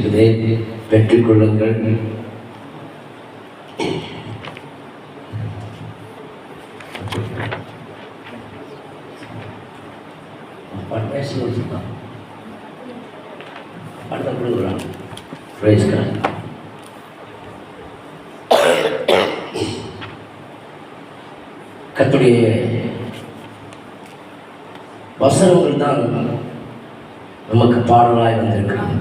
இருக்குது, பெற்றுக்கொள்ளுங்கள். கர்த்தருடைய வசனங்கள் தான் நமக்கு பாடலாய் வந்திருக்கிறது.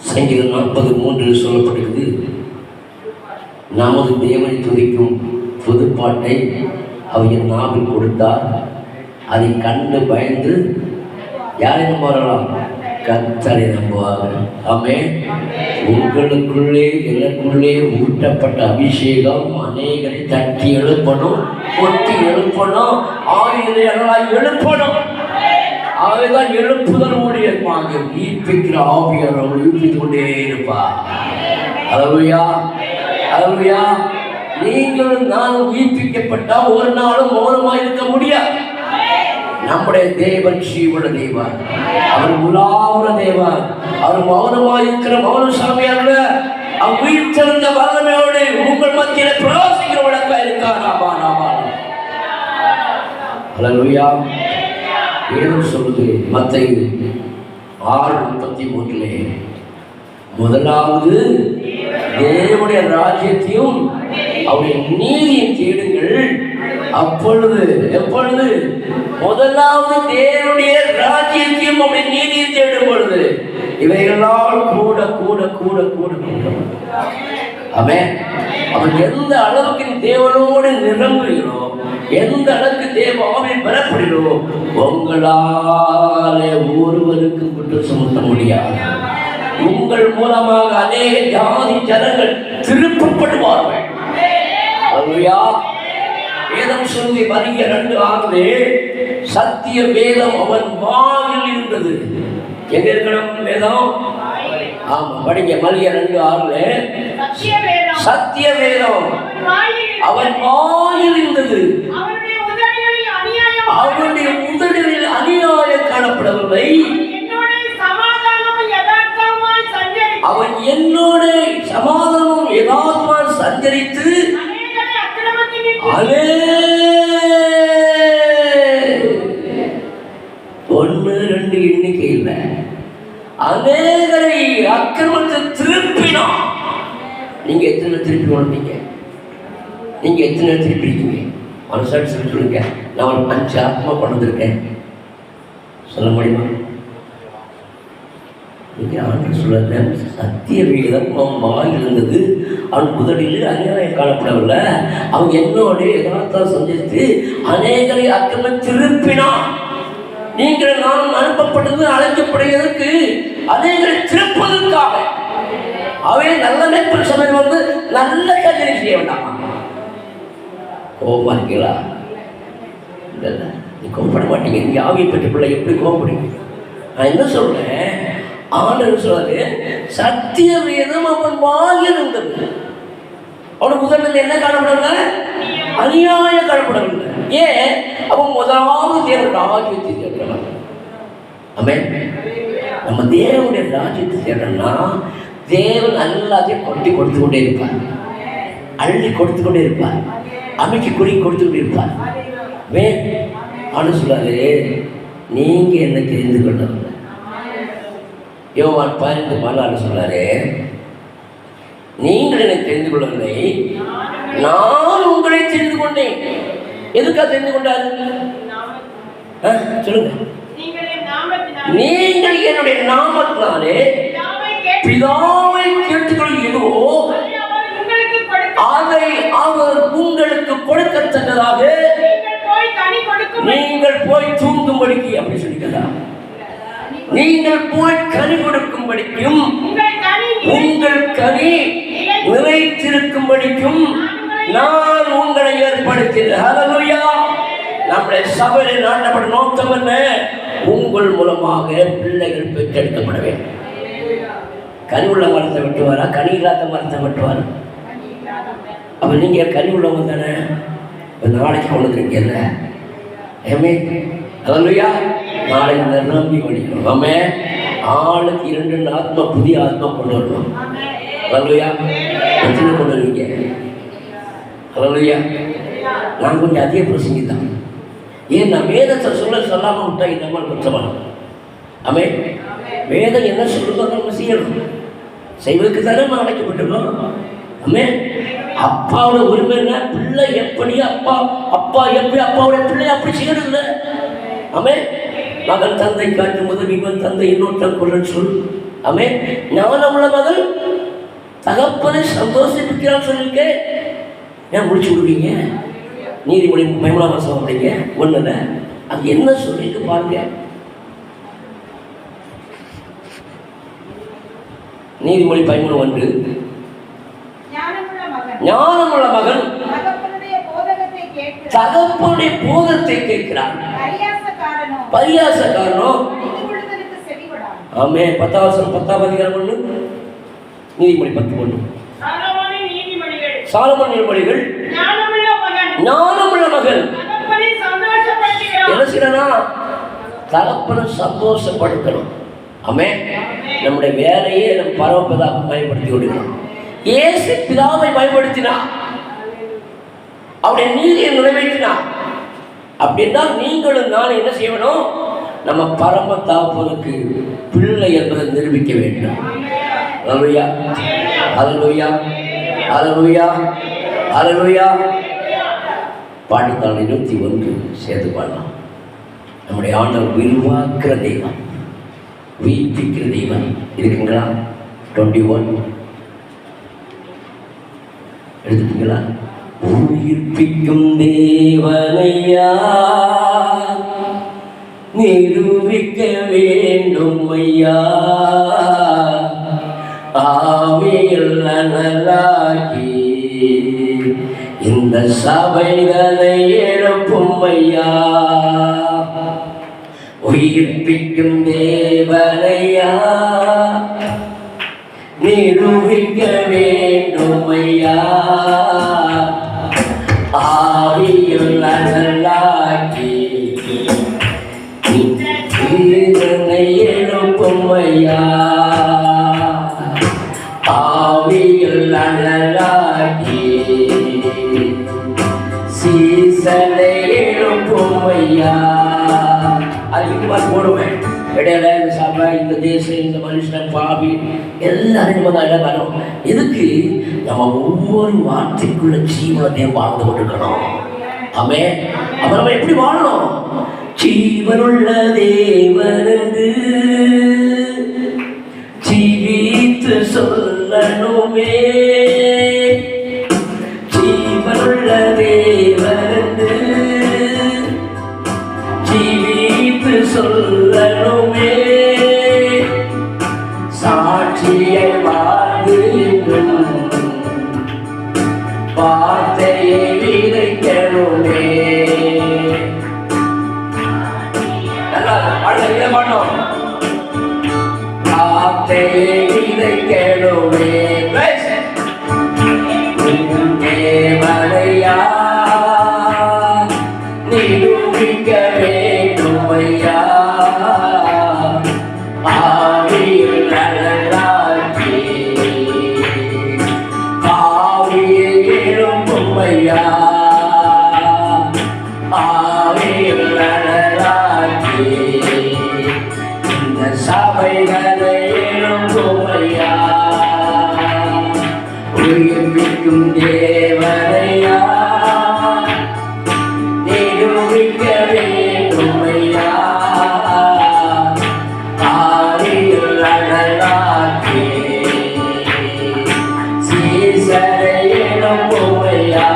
சங்கீதம் 40:3 சொல்லப்படுகிறது, நமது தேவனை துதிக்கும் புதுப்பாட்டை அவர் நாவில் கொடுத்தார், அதை கண்டு பயந்து யாரை நம்பலாம்? கர்த்தரை நம்புவார்கள். ஆமென். உங்களுக்குள்ளே எனக்குள்ளே ஊட்டப்பட்ட அபிஷேகம் அநேகரை தட்டி எழுப்பணும், கொட்டி எழுப்பணும், ஆவிகளை எல்லாம் எழுப்பணும். ஆகதான் எழுப்புதல் ஊழியமாக ஈர்ப்பிக்கிற ஆவியார் அவர்கள் ஈர்ப்பித்துக் கொண்டே இருப்பார். அல்லேலூயா, அல்லேலூயா. நீங்களும் நானும் ஈர்ப்பிக்கப்பட்டால் ஒரு நாளும் மௌனமாக இருக்க முடியாது. நம்முடைய தேவன் ஜீவன தேவன், அவர் உலாவுற தேவன். அவர் மௌனமாக இருக்கிற மௌனசாமி அல்ல, அவர் உயிர் திறந்த வல்லமையோடு உங்கள் மத்தியில் பிரகாசிக்கிற வழக்கா இருக்கார். அல்லேலூயா. வேதம் சொல்லுது மத்தேயு 6:33, முதலாவது தேவனுடைய ராஜ்யத்தையும் அவருடைய நீதியையும் தேடுங்கள், அப்பொழுது எப்பொழுது? முதலாவது தேவனுடைய ராஜ்யத்தையும் அவருடைய நீதியை தேடும் பொழுது இவைகளால் கூட கூட கூட கூட கூட. ஆமென். அவன் எந்த அளவுக்கு தேவனோடு நிரம்புகிறோ, எந்த அளவுக்கு தேவ ஆவியில் பெறப்படுகிறோ, உங்களாலே ஒருவருக்கு குற்றம் சுமத்த முடியாது. உங்கள் மூலமாக அநேக ஜாதி ஜனங்கள் திருப்பப்படுவார்கள். அல்லேலூயா. வேதம் சொல்லி மல்கியா 2:6 சத்திய வேதம் அவன் வாயில் இருந்தது. எங்க இருக்கணும் வேதம்? ஆமா, படிங்க. மல்கியா 2:6 சத்திய வேதம் அவன் வாயில் இருந்தது, அவனுடைய உதடுகளில் அநியாயம் காணப்படவில்லை. அவன் என்னோட சமாதானம் யதார்த்தமாக சஞ்சரித்து 1-2 எண்ணிக்கை இல்லை, அநேகரை அக்கிரமத்தை திருப்பினான். நீங்க எத்தனை திருப்பி வந்தீங்க? நீங்க எத்தனை திருப்பி இருக்கீங்க? மனசாட்சி சொல்லி சொல்லுங்க. நான் 5 ஆத்மா கொண்டிருக்கேன் சொல்ல முடியுமா? ஆண்டு சொல்ல சத்திய வேதம் அவன் வாயில் இருந்தது, அவன் உதடியில் அநியாயம் காணப்படவில்லை. அவன் என்னோட யதார்த்தம் சந்தித்து அநேகரை அக்கிரமம் திருப்பினான். நீங்கள் நான் அனுப்பப்பட்டது அழைக்கப்படுவதற்கு அநேகரை திருப்பதற்காக. அவை நல்ல நேற்று சமயம் வந்து நல்ல கல்வி செய்ய வேண்டாமா? கோபமா இருக்கீங்களா? இல்லை, நீ கோபப்பட மாட்டீங்க. நீங்க ஆவியை பெற்ற பிள்ளை எப்படி கோபப்படுவீங்க? நான் என்ன சொல்றேன், ஆண்டவர் சொல்றாரு சத்திய வேதம் அவன் வாயில் இருந்தது, அவனுக்கு முதலில் என்ன காணப்படவில்லை? அநியாயம் காணப்படவில்லை. ஏன்? அவன் முதலாவது தேவனுடைய ராஜ்யத்தை தேடுறான். ஆமென். நம்ம தேவனுடைய ராஜ்யத்தை தேடணும்னா தேவன் எல்லாத்தையும் கொட்டி கொடுத்து கொண்டே இருப்பார், அள்ளி கொடுத்து கொண்டே இருப்பார், அமைக்கு குறி கொடுத்து கொண்டே இருப்பார். ஆண்டு சொல்றாரு நீங்க என்ன தெரிந்து கொள்ளவில்லை. யோவான் 12:14 சொல்றாரு, நீங்கள் என்னை தெரிந்து கொள்ளவில்லை, நான் உங்களை தெரிந்து கொண்டேன். எதுக்காக தெரிந்து கொண்டாரு? சொல்லுங்க. நீங்கள் என்னுடைய நாமத்தினாலே பிதாவை கேட்டுக்கொள்கிறோ அதை அவர் உங்களுக்கு கொடுக்கத்தக்கதாக நீங்கள் போய் தூங்கும்படிக்கு அப்படி சொல்லிக்கலாம். நீங்கள் போய் கனி கொடுக்கும்படிக்கும் உங்கள் கனி நிறைத்திருக்கும்படிக்கும் நான் உங்களை ஏற்படுத்தினேன். ஹல்லேலூயா. நம்முடைய சபையில் நாட்டப்பட நோக்கம் என்ன? உங்கள் மூலமாக பிள்ளைகள் பெற்றெடுக்கப்பட வேண்டும். கனி உள்ள மரத்தை வெட்டுவாரா? கனி இல்லாத மரத்தை வெட்டுவாரா? அப்ப நீங்க கனி உள்ளவங்க தானே. நாளைக்கு கொண்டுருக்கீங்கல்ல, ஏமே ஹல்லேலூயா. நாளை நம்பி வழியும். ஆமே ஆளுக்கு 2 ஆத்மா, புதிய ஆத்மா கொண்டு வரணும். ஹல்லேலூயா. எத்தனை கொண்டு வருவீங்க? ஹல்லேலூயா. நான் கொஞ்சம் அதிக பிரசங்கி தான். ஏன் நான் வேதத்தை சொல்லாமல் விட்டா நம்ம குற்றமான. ஆமே. வேதம் என்ன சொல்லுதோ நம்ம செய்யணும். செய்வதற்கு தானே நம்ம அழைக்கப்பட்டிருக்கோம். ஆமே. அப்பாவோட உரிமை என்ன? பிள்ளை எப்படி அப்பா எப்படி அப்பாவோட பிள்ளை அப்படி செய்யறது இல்லை. ஆமே. மகன் தந்தை காட்டும் போது இவன் தந்தை இன்னொருத்தன் கொள்ளன்னு சொல். ஆமே. ஞானமுள்ள மகன் தகப்பனை சந்தோஷிப்பிக்கிறான்னு சொல்லியிருக்கேன். ஏன் முடிச்சு விடுவீங்க? நீதிமொழி 13 அப்படிங்க ஒண்ணுல அது என்ன சொல்லிட்டு பாருங்க. நீதிமொழி 13:1 ஞானமுள்ள மகன் தகப்பனுடைய போதத்தை கேட்கிறான். பரியாசக்காரனோ ஆமே. 10ஆம் அதிகாரம் 1 நீதிமொழி 10:1 சாலமோன் நீதிமொழிகள் ஞானமுள்ள மகன் என்ன செய்யறா? தகப்பனை சந்தோஷப்படுத்தணும். ஆமே. நம்முடைய வேலையை நம் பரமபிதாவை பயன்படுத்தி விடுகிறோம். இயேசு பிதாவை பயன்படுத்தினா, அவருடைய நீதியை நிறைவேற்றினா, அப்படின்னா நீங்களும் நான் என்ன செய்யணும்? நம்ம பரம தகப்பனுக்கு பிள்ளை என்பதை நிரூபிக்க வேண்டும். அல்லேலூயா, அல்லேலூயா, அல்லேலூயா, அல்லேலூயா. பாடித்தாள் 21 சேர்த்து பாடலாம். நம்முடைய ஆண்டவர் உருவாக்குற தெய்வம், உயிர்ப்பிக்கிற தெய்வம் இருக்குங்களா? 21 எடுத்துட்டீங்களா? உயிர்ப்பிக்கும் தேவனையா நிரூபிக்க வேண்டும் ஐயா, ஆவியில் நல்லாகி இந்த சபைகளை எழுப்பும் ஐயா. உயிர்ப்பிக்கும் தேவனையா நிரூபிக்க வேண்டும் ஐயா, ஆவியில் நல்லாகி இதனை எழுப்பும் ஐயா, ஆவியில் நல்லாகி சீசனை எழுப்பும் ஐயா. அதுக்கு மாதிரி போடுவேன். இடையில இந்த சபை, இந்த தேசம், இந்த மனுஷன், பாவி எல்லாரும் நம்ம இடம் வரும். எதுக்கு? நம்ம ஒவ்வொரு வார்த்தைக்குள்ள ஜீவனையும் வாழ்ந்து கொண்டிருக்கணும். ஆமே. அப்ப நம்ம எப்படி வாழணும்? ஜீவனுள்ள தேவனென்று ஜீவித்து சொல்லணுமே, ஜீவனுள்ள தேவனென்று ஜீவித்து சொல்லணுமே, சாட்சியை வாழ்ந்து வார்த்தையை விதைக்கணுமே. நல்லா அழகிய மாட்டோம். வார்த்தையை விதைக்கணுமே, தேவனையா நிரூபிக்க வேண்டும் ஐயா, ஆவியில் நல்லாகி ஆவியை எழுப்பும் ஐயா, ஆவியில் நல்லாகி இந்த சபைகளை எழுப்பும் ஐயா. உயிர்ப்பிக்கும் தேவனையா நிரூபிக்க வேண்டும் ஐயா, ஆவியில் நல்லாகி சீசரை எழுப்பும் ஐயா.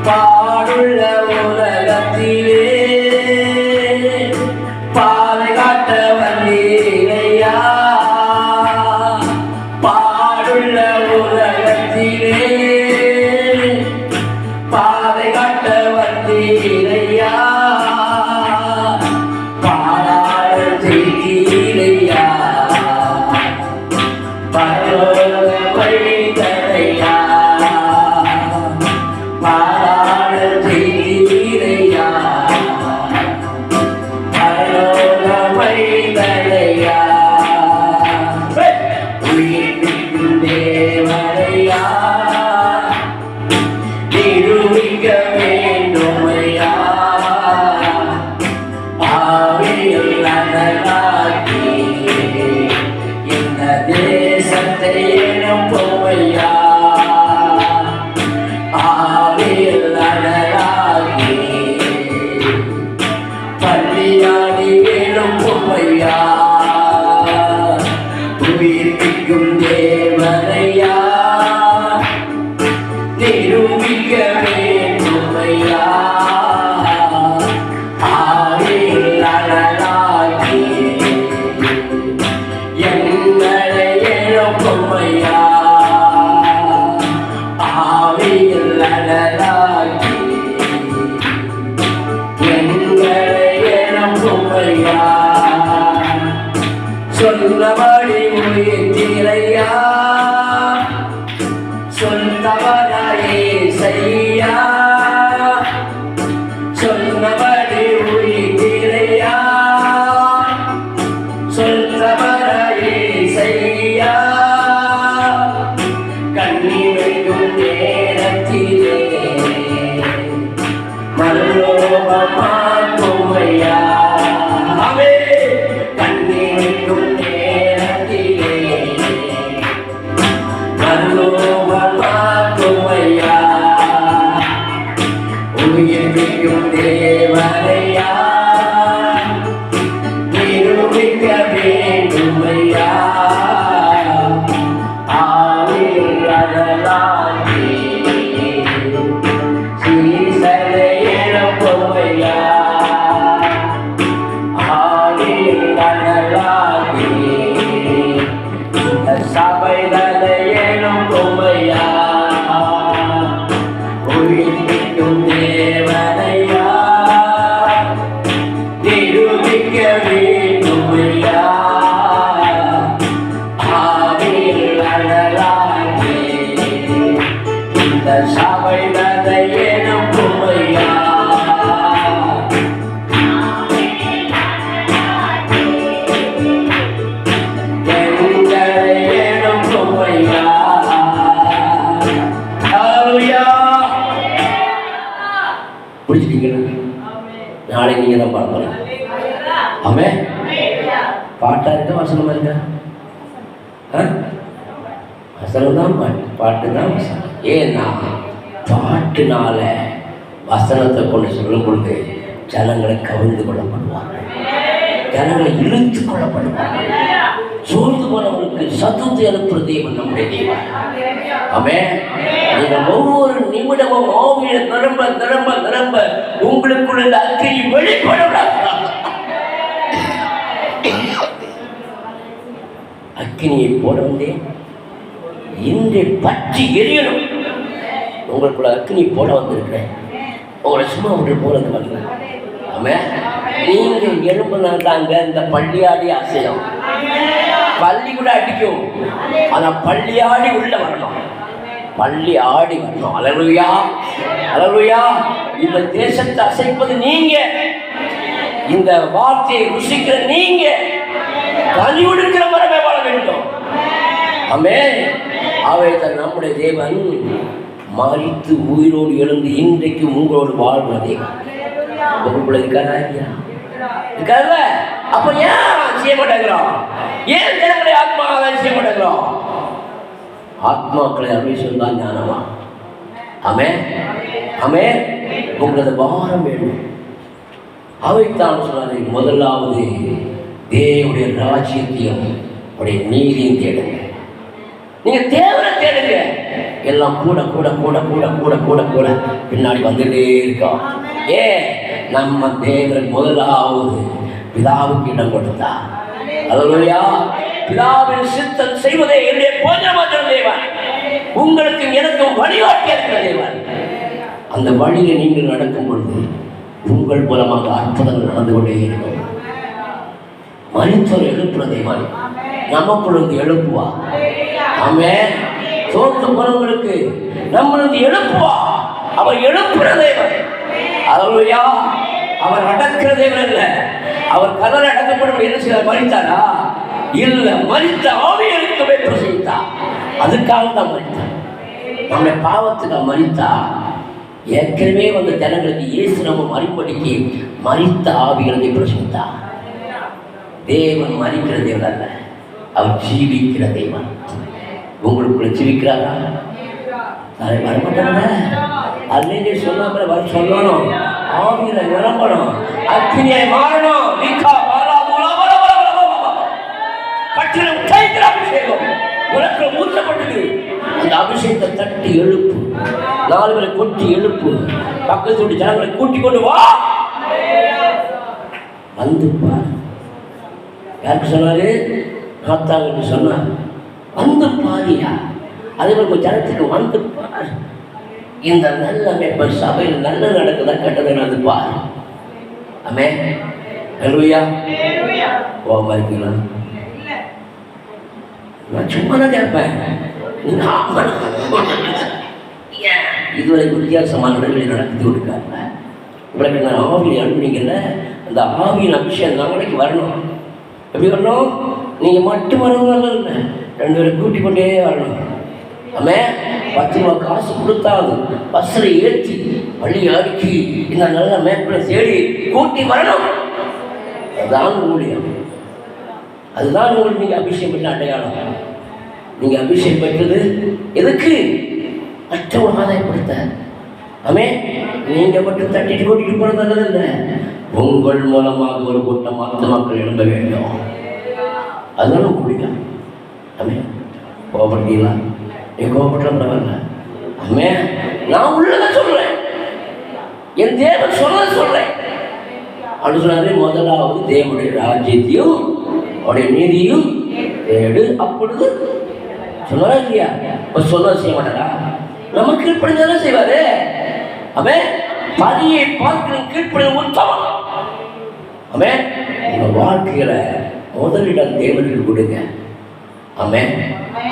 பாடுள்ள உலகத்திலே பாதை காட்ட வந்தீரையா, பாடுள்ள உலகத்திலே சொன்னபடி உயிர்த்தீரையா, சொன்னவராயே செய்யா, சொன்னபடி உயிர்த்தீரையா, சொன்னவராயே செய்யா. கண்ணீரையும் நேரத்திலே மறுலோகமாக்குமையா. அவே கண்ணீரையும் நேரத்திலே மறுலோகமாக்குமையா. உயிர்ப்பிக்கும் தேவனையா நிரூபிக்க வேண்டுமையா. நாளை நீங்க தான் பார்க்கலாம். ஆமே பாட்டா இருக்க வசனமா இருக்கா? வசனம் தான் பாட்டு, பாட்டு தான் வசனம். ஏன்னா பாட்டுனால வசனத்தை கொண்டு சொல்லும் பொழுது ஜனங்களை கவிழ்ந்து கொள்ளப்படுவாங்க, ஜனங்களை இழுத்து கொள்ளப்படுவாங்க. சோர்ந்து போனவர்களுக்கு சத்தத்தை அனுப்புற தேவன் நம்முடைய தேவன். ஆமே நீங்கள் ஒவ்வொரு நிமிடமும் ஆவியில நிரம்ப நிரம்ப நிரம்ப உங்களுக்குள்ள இந்த அக்கினி வெளிப்படக்கூடாது. அக்கினியை போட வந்தேன், இன்றை பற்றி எரியணும். உங்களுக்குள்ள அக்கினி போட வந்திருக்கிறேன், உங்களை சும்மா உங்களுக்கு போறது வரல. ஆமே நீங்கள் எழும்புனாங்க. இந்த பள்ளியாடி அசையும், பள்ளி கூட அடிக்கும், ஆனா பள்ளியாடி உள்ள வரணும், பள்ளி ஆடி வரணும். அல்லேலூயா அல்லேலூயா. இந்த தேசத்தை அசைப்பது நீங்க, இந்த வார்த்தையை ருசிக்கிற நீங்க, கனி கொடுக்கிற மரமே வாழ வேண்டும். ஆமே அவைதான் நம்முடைய தேவன் மரித்து உயிரோடு எழுந்து இன்றைக்கு உங்களோடு வாழ்கிற தேவன். உங்களுக்குள்ள இருக்காரா இல்லையா? இருக்காருல்ல? அப்ப ஏன் செய்ய மாட்டேங்கிறோம்? ஏன் ஜனங்களை ஆத்மாவை செய்ய மாட்டேங்கிறோம்? ஆத்மாக்களை அபிஷேகம் தான் ஞானமா. ஆமே ஆமே உங்களது பாரம் வேணும். அவைத்தான் சொன்னாரு, முதலாவது தேவனுடைய ராஜ்யத்தையும் உடைய நீதியும் தேடுங்க. நீங்க தேவனை தேடுங்க, எல்லாம் கூட கூட கூட கூட கூட கூட கூட பின்னாடி வந்துட்டே இருக்கோம். ஏன்? நம்ம தேவன் முதலாவது பிதாவுக்கு இடம் கொடுத்தார். அல்லேலூயா. பிதாவின் சித்தம் செய்வதே என்னுடைய போஜனமான தேவன், உங்களுக்கு எனக்கும் வழிகாட்டி இருக்கிற தேவன். அந்த வழியை நீங்கள் நடக்கும் பொழுது உங்கள் மூலமாக அற்புதங்கள் நடந்து கொண்டே இருக்கும். மனிதர் எழுப்புற தேவன் நமக்குள்ள எழுப்புவா. ஆமே தோற்று போனவங்களுக்கு நம்மளுக்கு எழுப்புவா. அவர் எழுப்புற தேவன். அல்லேலூயா. அவர் அடக்கிற தேவன் அல்ல. அவர் கதரை அடக்கப்படும் என்ன செய்ய மறித்தாரா? இல்ல, மறித்த ஆவியலுக்கு பிரசவித்தார். அதுக்காக தான் மறித்தார். நம்முடைய பாவத்துக்கு மறித்தா ஏற்கனவே வந்த ஜனங்களுக்கு இயேசு நம்ம மறுபடிக்கு மறித்த ஆவிகளை பிரசவித்தார். தேவன் மறிக்கிற தேவன் அல்ல, அவர் ஜீவிக்கிற தேவன். உங்களுக்குள்ள ஜீவிக்கிறாரா? வரமாட்டாங்க. அல்லே சொல்லாம வர சொல்லணும், ஆவியில நிரம்பணும், அக்கினியை மாறணும். கட்டிடம் கைக்கிற அபிஷேகம் உனக்கு ஊற்றப்பட்டது. அந்த அபிஷேகத்தை தட்டி எழுப்பு, 4 பேரை கொட்டி எழுப்பு, பக்கத்து ஜனங்களை கூட்டி கொண்டு வா. வந்து பார். யாருக்கு சொன்னாரு? நாத்தாவுக்கு சொன்னார். வந்து பாரியா. அதே மாதிரி ஜனத்துக்கு வந்து பார். இந்த நல்ல அமைப்பு சபையில் நல்லது நடக்குதா கெட்டது நடந்து பார். ஆமே. அல்லேலூயா. கோபமா இருக்கீங்களா? நான் சும்மா தான் கேட்பேன். இதுவரை வித்தியாசமான இடங்களில் நடத்தி கொடுக்காங்க. உங்களுக்கு நான் ஆவியை அனுப்புனீங்கல்ல, அந்த ஆவியின் அபிஷேகம் நாளைக்கு வரணும். எப்படி வரணும்? நீங்கள் மட்டும் வரணும் இல்லை, 2 பேரை கூட்டிக் கொண்டே வரணும். ஆமே 10 ரூபா காசு கொடுத்தாது பஸ்ஸில் ஏற்றி வழி அடுக்கி இந்த நல்ல மேற்கொள்ள தேடி கூட்டி வரணும். அதுதான் ஊழியம். அதுதான் உங்களுக்கு நீங்கள் அபிஷேகம் பெற்ற அடையாளம். நீங்கள் அபிஷேகம் பெற்றது எதுக்கு? மற்றவங்க ஆதாயப்படுத்த. ஆமே நீங்கள் மட்டும் தட்டிட்டு கூட்டிட்டு போகிறது நல்லதில்லை. உங்கள் மூலமாக ஒரு கூட்டம் மற்ற மக்கள் எழும்ப வேண்டும். அதுதான் ஊழியம். ஆமே கோபப்பட்டீங்களா? நீ கோபப்பட்ட பரவாயில்ல. ஆமே நான் உள்ளதை சொல்றேன், என் தேவன் சொன்னதை சொல்றேன். அப்படின்னு சொன்னாரு, முதலாவது தேவனுடைய ராஜ்யத்தையும் அவருடைய நீதியும் தேடு, அப்பொழுது சொன்னாரா இல்லையா? இப்போ சொன்னது செய்ய மாட்டாரா? நம்ம கீழ்ப்படிதானே செய்வாரு. அவன் பணியை பார்க்கிற கீழ்ப்படி உத்தமம். அவன் உங்க வாழ்க்கையில முதலிடம் தேவனுக்கு கொடுங்க. அவன்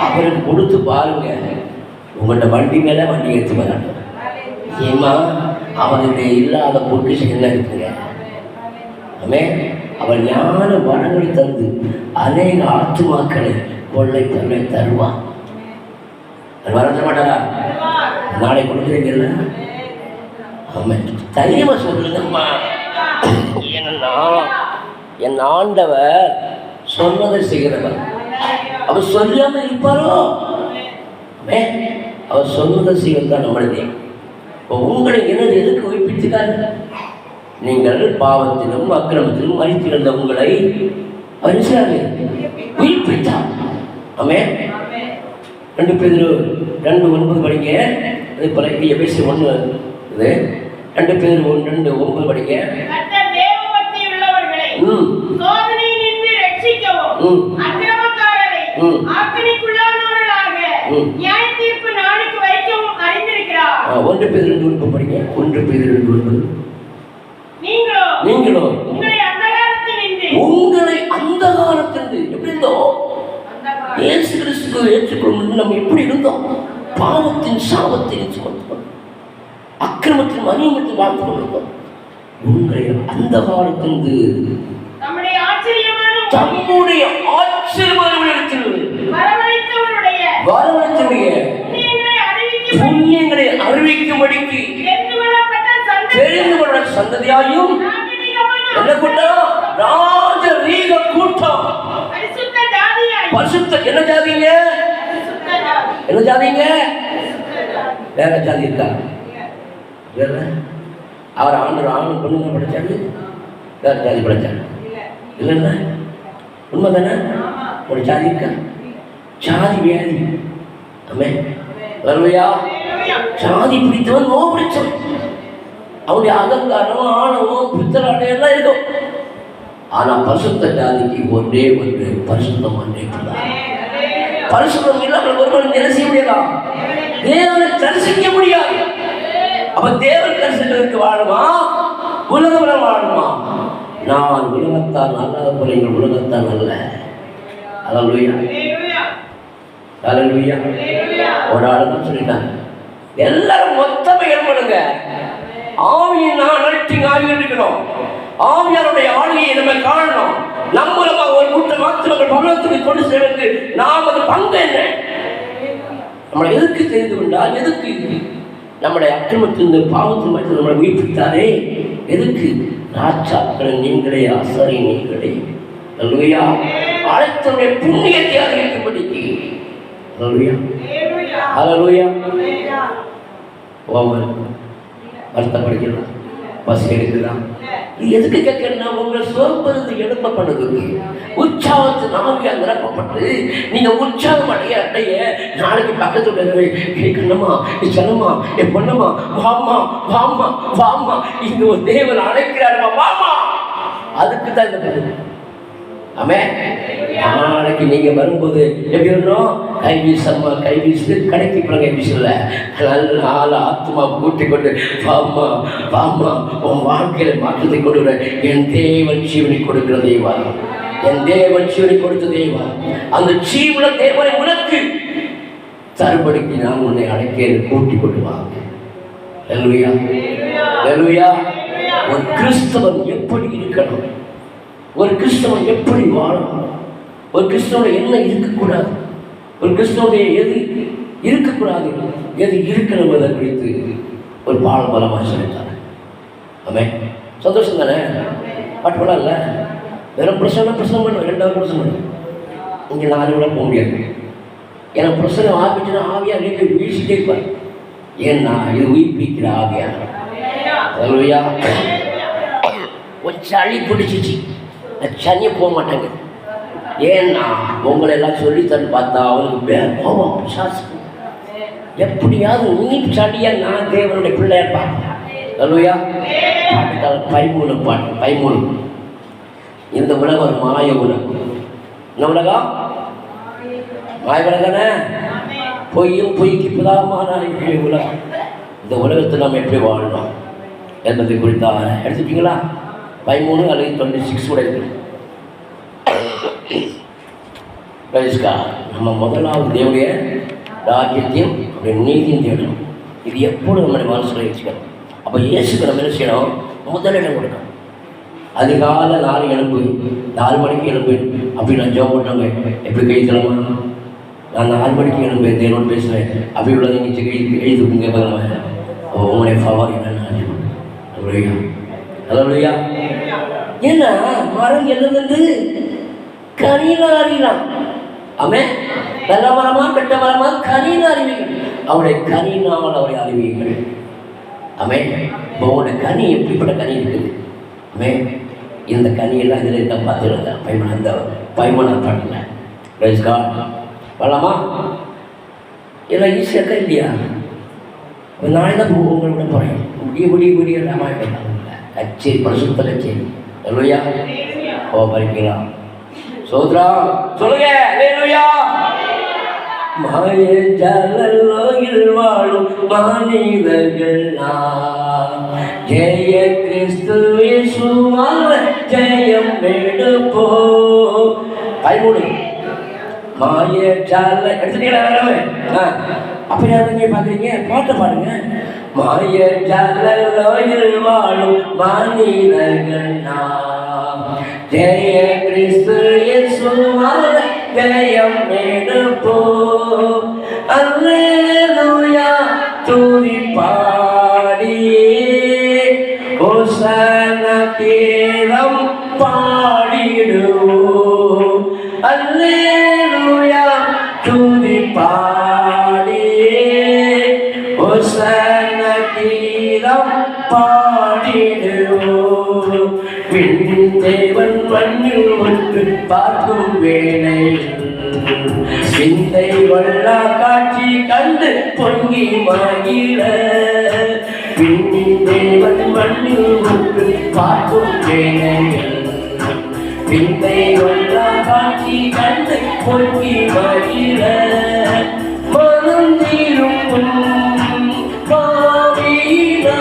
அவருக்கு கொடுத்து பாருங்க, உங்கள்கிட்ட வண்டி மேல வண்டி எடுத்து வராங்க. ஏமா அவனுடைய இல்லாத பொக்கிஷம் என்ன இருக்குங்க? அவன் அவன் ஞான வளங்களை தந்து அநேக ஆத்துமாக்களை கொள்ளை தன்னை தருவான். வளர்த்த மாட்டாரா? நாளை கொடுக்குறீங்கல்ல, அவன் தைரியமா சொல்லுங்கம்மா. ஏன்னா என் ஆண்டவர் சொன்னதை செய்கிறவர். அவர் சொல்லாம இருப்பாரோ? அவர் சொன்னதை செய்வது தான் நம்மளுடைய. உங்களை என்னது எதுக்கு உயிர்ப்பித்துக்காரு? நீங்கள் பாவத்திலும் அக்கிரமத்திலும் மறித்திருந்த உங்களை உயிர்ப்பித்தார். ஆமே 2 பேதுரு 2:9 படிங்க. அதே போல எபேசியர் 1 இது 2 பேதுரு 1:2-9 படிங்க. ஒன்று பேதுரு 2:9 படிங்க. 1 பேதுரு 2:9. நீங்களோ உங்களை அந்த காலத்திலிருந்து எப்படி இருந்தோம்? இயேசு கிறிஸ்துவை ஏற்றுக்கொண்டு நம்ம எப்படி இருந்தோம்? பாவத்தின் சாபத்தின் சுமந்தோம், அக்கிரமத்தின் அநியமத்தில் வாழ்ந்து கொண்டிருந்தோம். உங்களை அந்த காலத்திலிருந்து தம்முடைய ஆச்சரியமான வரவழைத்தவருடைய புண்ணியங்களை அறிவிக்கும்படிக்கு தெரிந்து கொள்ள சந்ததியாயும் என்ன கூட்டம்? ராஜரீக கூட்டம். பரிசுத்த என்ன ஜாதிங்க? என்ன ஜாதிங்க? வேற ஜாதி இருக்கா? அவர் ஆண்டு பொண்ணுங்க படைச்சாரு, வேற ஜாதி படைச்சாரு இல்லைன்னா உண்மை தானே? ஒரு ஜாதி இருக்கா? ஜாதி வியாதி. ஆமே வருவையா? ஜாதி பிடித்தவன் நோ பிடிச்சவன். அவனுடைய அகங்காரம் ஆணவம் பித்தலாட்டம் எல்லாம் இருக்கும். ஆனா பரிசுத்த ஜாதிக்கு ஒன்றே ஒன்று பரிசுத்தம். ஒன்றே பரிசுத்தம் இல்லாமல் ஒருவன் என்ன செய்ய முடியலாம்? தேவனை தரிசிக்க முடியாது. அப்ப தேவன் தரிசனத்துக்கு வாழுமா? உலகம் வாழுமா? நான் உலகத்தான் அல்லாத போல எங்கள் உலகத்தான் அல்ல. அல்லேலூயா அல்லேலூயா. ஒரு ஆளுதான் சொல்லிட்டாங்க, எல்லாரும் மொத்தமா எழுமணுங்க. ஆவியின் அனல்டிங் ஆவி இருக்கணும். ஆவியாருடைய ஆளுகையை நம்ம காணணும். நம்ம மூலமாக ஒரு கூட்டம் மாத்திரங்கள் பகவத்துக்கு கொண்டு சேர்ந்து நாம் அது பங்கு என்ன? நம்மளை எதுக்கு தெரிந்து கொண்டால், எதுக்கு நம்முடைய அக்கிரமத்திலிருந்து பாவத்தின் மட்டும் நம்மளை உயிர்ப்பித்தாரே, எதுக்கு? ராஜாக்களை நீங்களே, ஆசாரி நீங்களே. அல்லேலூயா. அழைத்தவருடைய புண்ணியத்தை அறிவிக்கும்படிக்கு. அல்லேலூயா அல்லேலூயா. வருத்தப்படுகிறோம், பசி எடுக்குதான். இது எதுக்கு கேட்கணும்னா, உங்களை சோர்ந்து எழுப்ப பண்ணுது. உற்சாகத்தின் ஆவியா நிரப்பப்பட்டு நீங்க உற்சாகம் அடைய நாளைக்கு பக்கத்துல கேட்கணுமா, சொன்னமா, என் பொண்ணமா, வாமா வாமா வாமா, இங்க ஒரு தேவன் அழைக்கிறாருமா, வாமா. அதுக்கு தான் இந்த பதில். ஆமே நாளைக்கு நீங்க வரும்போது எப்படி இருக்கணும்? கைவீசம்மா கைவீசு கடைக்கு போன கைவீசல நல்ல ஆள் ஆத்மா கூட்டி கொண்டு வாமா வாமா உன் வாழ்க்கையில மாற்றத்தை கொண்டு என் தேவன் ஜீவனை கொடுக்கிற தெய்வம். என் தேவன் ஜீவனை கொடுத்த தேவன், அந்த ஜீவன தேவனை உனக்கு தரும்படிக்கு நான் உன்னை அழைக்க கூட்டி கொண்டு வாங்க. அல்லேலூயா, அல்லேலூயா. ஒரு கிறிஸ்தவன் எப்படி இருக்கணும், ஒரு கிறிஸ்தவன் எப்படி வாழணும், ஒரு கிறிஸ்தவனை என்ன இருக்கக்கூடாது, ஒரு கிறிஸ்தவனுடைய எது இருக்கக்கூடாது, எது இருக்கணும் என்பதை குறித்து ஒரு பால பலமாக சொல்லிட்டாங்க. ஆமென். சந்தோஷம் தானே? பாட்டு போல இல்லை, வெறும் பிரசனம் பண்ணுவேன், 2 பிரசனம் பண்ணுவேன். இங்கே 4 விட போக முடியாது. எனக்கு பிரசனம் ஆகிட்டுன்னா ஆவியாக நீங்கள் வீழ்ச்சிட்டே இருப்பார். ஏன்னா இது உயிர்ப்பிக்கிற ஆவியா. அல்லேலூயா. கொஞ்சம் சளி பிடிச்சிச்சு, சனியை போக மாட்டேங்க. ஏன்னா உங்களை எல்லாம் சொல்லித்தன்னு பார்த்தா அவனுக்கு கோபம் பிசாசு. எப்படியாவது நீ சளியா நான் தேவனுடைய பிள்ளையா பார்ப்பேன். அல்லேலூயா. பாட்டுக்கால 13 பாட்டு 13. இந்த உலகம் ஒரு மாய உலகம். என்ன உலகம்? மாய உலகம் தானே. பொய்யும் பொய்க்கு புதாமான உலகம். இந்த உலகத்தில் நம்ம எப்படி வாழணும் என்பதை குறித்தா எடுத்துட்டீங்களா? 13 அல்லது 26 கூட இருக்கு. நம்ம முதலாவது தேவனுடைய ராஜ்யத்தையும் அப்படி நீதியும் தேடணும். இது எப்போது நம்மளுடைய மனசில் வச்சுக்கணும். அப்போ இயேசுக்கு நம்ம என்ன செய்யணும்? முதலிடம் கொடுக்கணும். அதிகாலை 4 எழும்பு, 4 மணிக்கு எழும்பு அப்படி நான் ஜோம் பண்ணுறவங்க எப்படி கை தரமா? நான் 4 மணிக்கு எழும்பு தேவனோடு பேசுவேன் அப்படி உள்ளதை நீங்கள் எழுதுங்க. உங்களுடைய ஃபவர் என்னென்ன? அல்லேலூயா. ஏன்னா மரம் எழுதுந்து கனியில் அறியலாம். ஆமென். நல்ல மரமா கெட்ட மரமா கனியில் அறிவீர்கள். அவருடைய கனியினால் அவரை அறிவீர்கள். ஆமென். உங்களுடைய கனி எப்படிப்பட்ட கனி இருக்குது? ஆமென். இந்த கனியெல்லாம் இதில் இருக்க பார்த்துருங்க. அந்த 13 பாட்டில் பிரைஸ் காட். வரலாமா? இதெல்லாம் ஈஸியாக இல்லையா? ஒரு நாள் தான் உங்களோட போகிறேன். விடிய ராமாயணம் கச்சேரி, பரிசுத்த கச்சேரி. அல்லேலூயா. பறிக்கலாம். சோத்ரா சொல்லுங்க. அல்லேலூயா. மாய ஜாலலோகில் வாழும் மனிதர்கள் நாம் ஜெய கிறிஸ்து இயேசுவால் ஜெயம் எடுப்போ. 13 மாய ஜால எடுத்துட்டீங்களா? அப்போ யாருங்க பார்க்குறீங்க? பாட்டை பாடுங்க. மாய ஜாலலோகில் வாழும் மனிதர்கள் நாம் ஜெய கிறிஸ்து இயேசுவால் ஜெயம் எடுப்போ. அல்லேலூயா. துதி பாடி ஹோசன்னா கீதம் பாடிடுவோம். அல்லேலூயா. துதி பாடி ஹோசன்னா கீதம் பாடிடுவோம். தேவன் மண்ணில் ஒன்று பார்க்கும் வேளையில் விந்தை வல்லா காட்சி கண்டு பொங்கி மகிழ. தேவன் மண்ணில் ஒன்று பார்க்கும் வேளையில் விந்தை வல்லா காட்சி கண்டு பொங்கி மகிழ. மனம் தீரும் பாவினா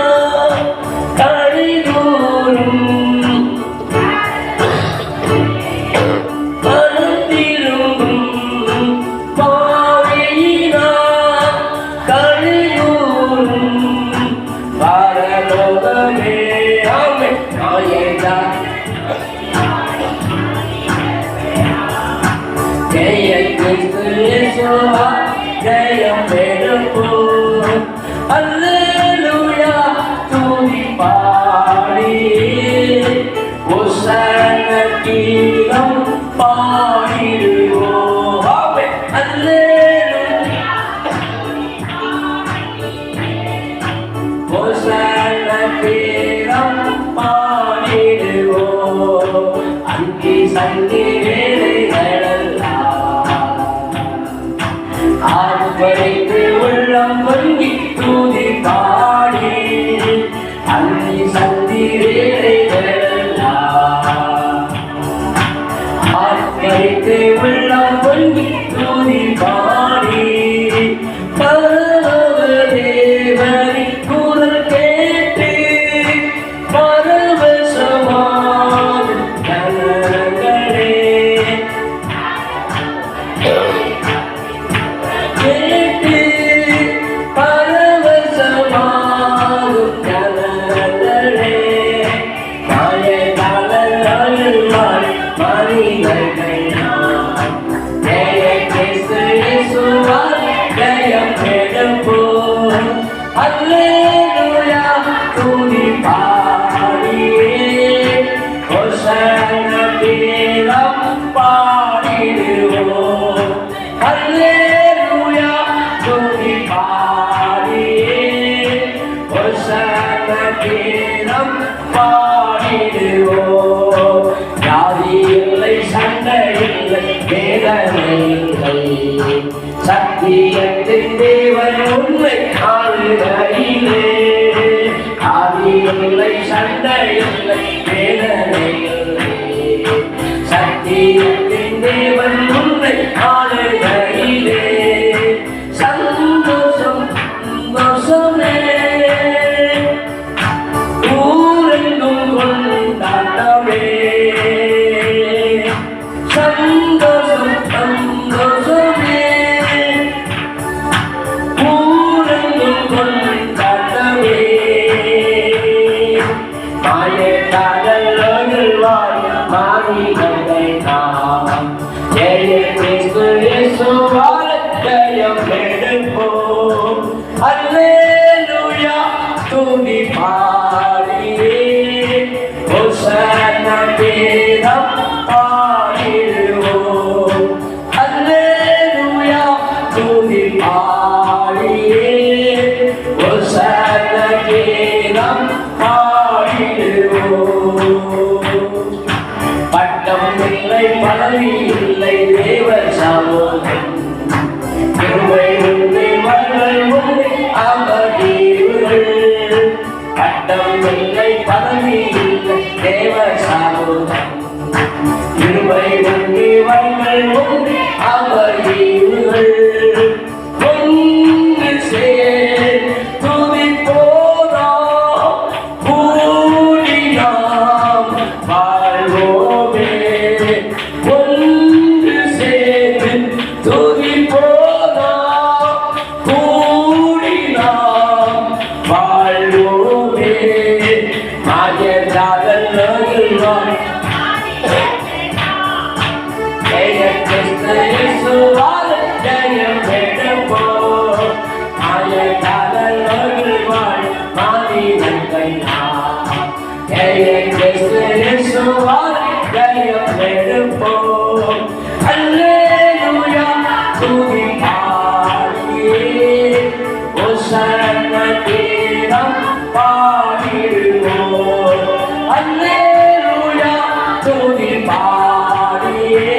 கழிதோறும் ஜெயம் எடுப்போம். அல்லேலூயா. துதி பாடி ஹோசன்னா கீதம் பாடிடுவோம். அல்லேலூயா. ஹோசன்னா கீதம் பாடிடுவோம். அங்கி சங்கி வேலைகளெல்லாம் அல்லேலூயா துதி பாடியே ஹோசன்னா கீதம் பாடிடுவோம். அல்லேலூயா துதி பாடியே ஹோசன்னா கீதம் பாடிடுவோம். ஜாதி இல்லை, சண்டை இல்லை, வேதனை இல்லை, சத்தியத்தின் தேவன் உண்மை ஆளுகையிலே. ஜாதி இல்லை, சண்டை இல்லை, வேதனை இல்லை, சத்தியத்தின் தேவன் உண்மை ஆளுகையிலே. சந்தோஷம் சந்தோஷமே ஊரெங்கும் கொண்டாட்டமே. சந்தோஷம் சந்தோஷமே ஊரெங்கும் கொண்டாட்டமே. மாயக்காரர்கள் வாழ மாறிகளை நாம் ஜெய கிறிஸ்து இயேசுவால் ஜெயம் எடுப்போம். அல்லேலூயா துதி பாடியே ஹோசன்னா கீதம் பாடிடுவோம். அல்லேலூயா துதி பாடியே ஹோசன்னா கீதம் பாடிடுவோம். பட்டம் இல்லை, பதவி இல்லை, தேவ சமூகம் கிருபை உண்டு, மகள் உண்டு, அமர்வீர்கள். பட்டம் இல்லை, பதவி இல்லை, தேவ சமூகம் கிருபை உண்டு, மகள் உண்டு, அமர்வீர்கள். ஒன்று சேர் துதிப்போதா கூடி நாம் வாழ்வோமே. ஒன்று சேர்ந்து துதிப்போதா கூடி நாம் வாழ்வோமே. மாயக்காரர்கள் வாழ ஜெய கிறிஸ்து இயேசுவால் ஜெயம் எடுப்போம். மாயக்காரர்கள் வாழ மாறினங்கள் நாம் ஜெய கிறிஸ்து இயேசுவால் ஜெயம் எடுப்போம். அல்லேலூயா துதி பாடியே ஹோசன்னா கீதம் பாடிடுவோம். அல்லேலூயா துதி பாடியே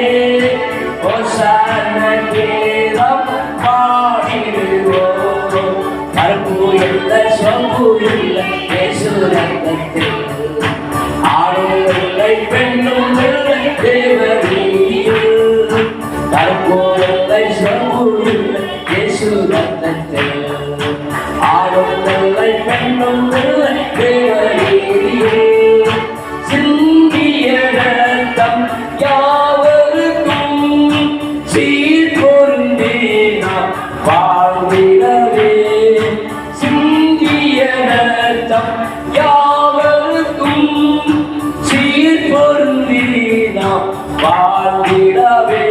ஹோசன்னா கீதம் பாடிடுவோம். கருப்பு இல்லை, சொம்பு இல்லை, இயேசு ரத்தத்தில் ஆணும் இல்லை, பெண்ணும் இல்லை, தேவரீதியில். கருப்பு இல்லை, சொம்பு இல்லை, இயேசு ரத்தத்தில் ஆணும் இல்லை, பெண்ணும் இல்லை, தேவரீதியில். சிந்திய ரத்தம் யாவருக்கும் சீர் பொருந்தி நாம் வாழ்ந்திடவே. சிந்திய ரத்தம் யாவருக்கும் சீர் பொருந்தி நாம் வாழ்ந்திடவே.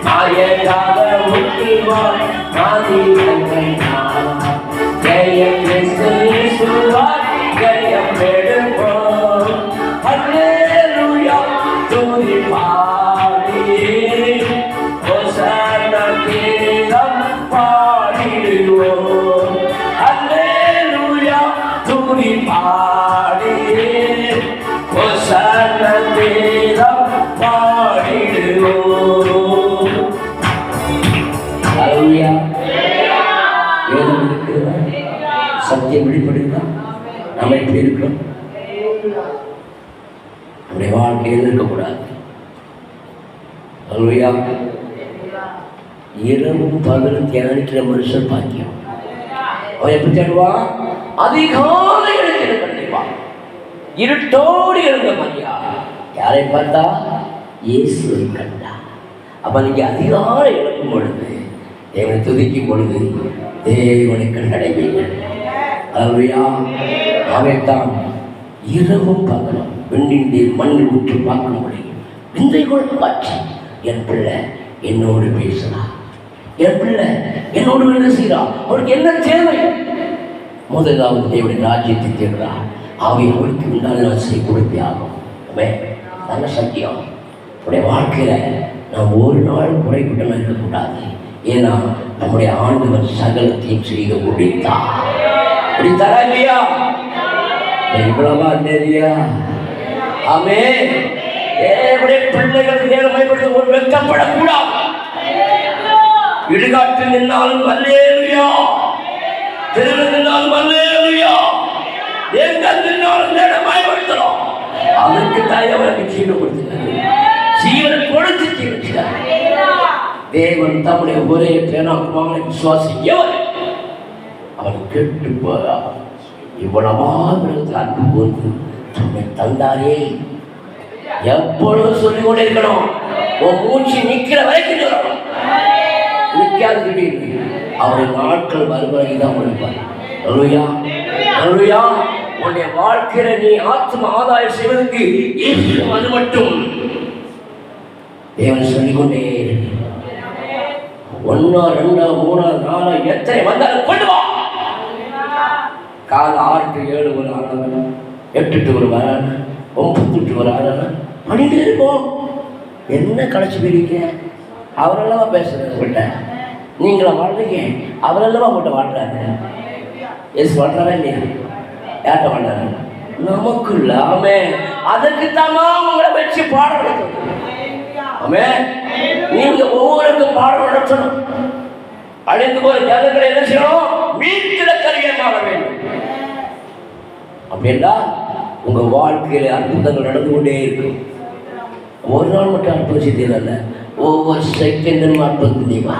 மாயக்காக முற்றுவாய் மாறினங்கள் நாம் ஜெய கிறிஸ்து இயேசுவால் ஜெயம் எடுப்போம். அல்லேலூயா துதி பாடியே ஹோசன்னா கீதம் பாடிடுவோம். அல்லேலூயா துதி பாடியே ஹோசன்னா கீதம் பாடிடுவோம். அல்லேலூயா. வேதம் இருக்கிறதா? சத்தியம் வெளிப்படுகிறதா? நம்ம எப்படி இருக்கிறோம்? நம்முடைய வாழ்க்கையில் இருக்கக்கூடாது. அல்லேலூயா. இரவும் பகலும் தியானிக்கிற மனுஷன் பாக்கியம். அவன் எப்படி தேடுவான்? அதிகாலை எழுந்து கண்டிப்பான். இருட்டோடு எழுந்த மரியா யாரை பார்த்தா? இயேசுவை கண்டா. அப்ப நீங்க அதிகாலை எழுப்பும் பொழுது, தேவனை துதிக்கும் பொழுது தேவனை கண்டடைவீர்கள். அல்லேலூயா. அவைத்தான் இரவும் பகலும் விண்ணின் மண்ணில் விட்டு பார்க்க முடியும். விந்தைக்குள் காட்சி. என் பிள்ளை என்னோடு பேசுகிறார். என் பிள்ளை என்னோடு என்ன செய்கிறார்? அவருக்கு என்ன தேவை? முதலாவது தேவனுடைய ராஜ்யத்தை தேடுறார். ஆவி அவளுக்கு உண்டான ஆசையை கொடுத்தே ஆகும். நல்ல சத்தியம். நம்முடைய வாழ்க்கையில நாம் ஒரு நாள் குறைபட்டமாக இருக்கக்கூடாது. ஏன்னா நம்முடைய ஆண்டவர் சகலத்தையும் செய்து முடித்தாரா இல்லையா? இவ்வளவா இல்லையா? ஆமே. தேவனுடைய பிள்ளைகள் நேர்மைப்படுத்த ஒரு வெட்கப்படக்கூடாது. இடுகாட்டில் நின்னாலும் அல்லேலூயா, தெருவில் நின்னாலும் அல்லேலூயா, எங்கள் நின்னாலும் நேர்மைப்படுத்தணும். அதற்கு தாய் அவருக்கு ஜீவன் கொடுத்துட்டாரு, ஜீவனை கொடுத்து ஜீவிச்சார். தேவன் தம்முடைய ஒரே பேராக்குமான விசுவாசியவர் அவன் கெட்டு போறார். இவ்வளவாக அன்பு போது தம்மை தந்தாரே. எப்பொழுதும் சொல்லிக் கொண்டே இருக்கணும். உன் மூச்சு நிற்கிற வரைக்கும் சொல்லணும். நிற்காது திடீர்னு அவருடைய நாட்கள் வருவதை தான் முடிப்பார். அல்லேலூயா, அல்லேலூயா. உன்னுடைய வாழ்க்கையில நீ ஆத்ம ஆதாயம் செய்வதற்கு அது மட்டும் தேவன் சொல்லிக்கொண்டே 1 2 3 4 எத்தனை வந்தாலும் கொண்டு வா. காலை 6 to 7 ஒரு ஆறான, 8 to 1 வரான, 9 to 1 ஆறான பண்ணிட்டு இருப்போம். என்ன களைச்சி போயிருக்க? அவரெல்லாம் பேசுறது உங்கள்கிட்ட. நீங்களா வாழ்றீங்க, அவரெல்லாம் உங்கள்கிட்ட வாழ்றாரு. எஸ் வாழ்றாரா இல்லையா? யார்கிட்ட வாழ்றாரு? நமக்கு இல்லாம அதற்கு தாமா உங்களை வச்சு பாடம் நடத்தணும். ஆமே. நீங்க ஒவ்வொருக்கும் பாடம் நடத்தணும். அழிந்து போற ஜனங்களை என்ன செய்யணும்? மீட்கிற கரியமாக வேண்டும். அப்படின்னா உங்க வாழ்க்கையில அற்புதங்கள் நடந்து கொண்டே இருக்கும். ஒரு நாள் மட்டும் அற்புதம் செய்ததில்லை, ஒவ்வொரு செகண்டும் அற்புதம் செய்வா,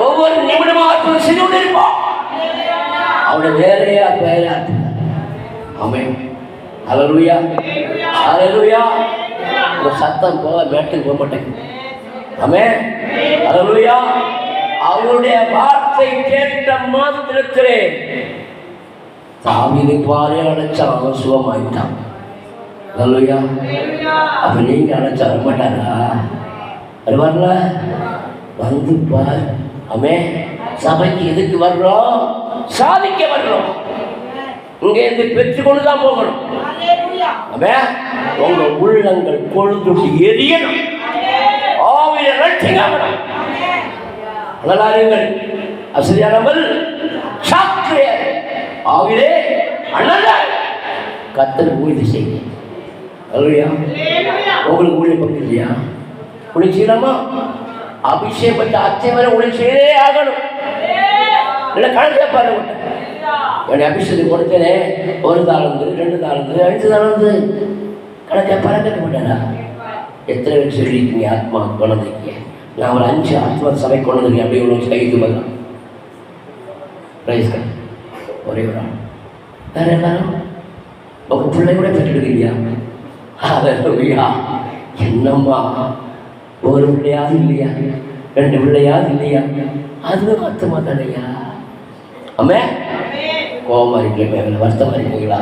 ஒவ்வொரு நிமிடமும் அற்புதம் செய்து கொண்டே இருப்பான். அவருடைய வேலையா வேலை அற்புதம். ஆமென். அல்லேலூயா, அல்லேலூயா. ஒரு சத்தம் போக மேட்டுக்கு போக மாட்டேங்குது. ஆமென், அல்லேலூயா. அவருடைய வார்த்தை கேட்ட மாத்திரத்திலே தாவீதை பாரு அழைச்சான், அவன் சுகமாயிட்டான். அல்லேலூயா. அப்ப நீங்க அழைச்சா வர மாட்டாரா? அது வரல, வந்து பார். ஆமென். சபைக்கு எதுக்கு வர்றோம்? சாதிக்க வர்றோம். இங்க இருந்து பெற்றுக்கொண்டுதான் போகணும். ஆமென். உங்க உள்ளங்கள் கொழுந்து எரியணும். ஆவியை ரட்சிக்கப்படும். அனலாருங்கள் அசதியானவள் சாக்கிரியர் ஆவிலே அனலார் கர்த்தர் ஊழியம் செய்ய. அல்லேலூயா. உங்களுக்கு ஊழியம் பங்கு இல்லையா? ஊழியம் செய்யலாமா? அபிஷேகப்பட்ட அத்தை வரை ஊழியம் செய்யவே ஆகணும். இல்லை கணக்கே பாருங்க. என்னுடைய அபிஷேகத்தை கொடுத்தேனே, 1 தாளந்து 2 தாளந்து 5 தாளந்து கணக்கே பறக்க மாட்டேனா? எத்தனை பேர் சொல்லியிருக்கீங்க ஆத்மா குழந்தைக்கு? நான் ஒரு 5 ஆத்மா சபை கொண்டதுக்கு அப்படி ஒன்று கைது பண்ணலாம். பிரைஸ் ஒரே ஒரு ஆள். வேற எல்லாரும் உங்க பிள்ளை கூட பெற்றுடுவீங்க. அல்லேலூயா. என்னம்மா, ஒரு பிள்ளையாவது இல்லையா? 2 பிள்ளையாவது இல்லையா? அதுவும் அர்த்தமா தானையா? ஆமே. கோபமா இருக்கீங்களா? வருத்தமா இருக்கீங்களா?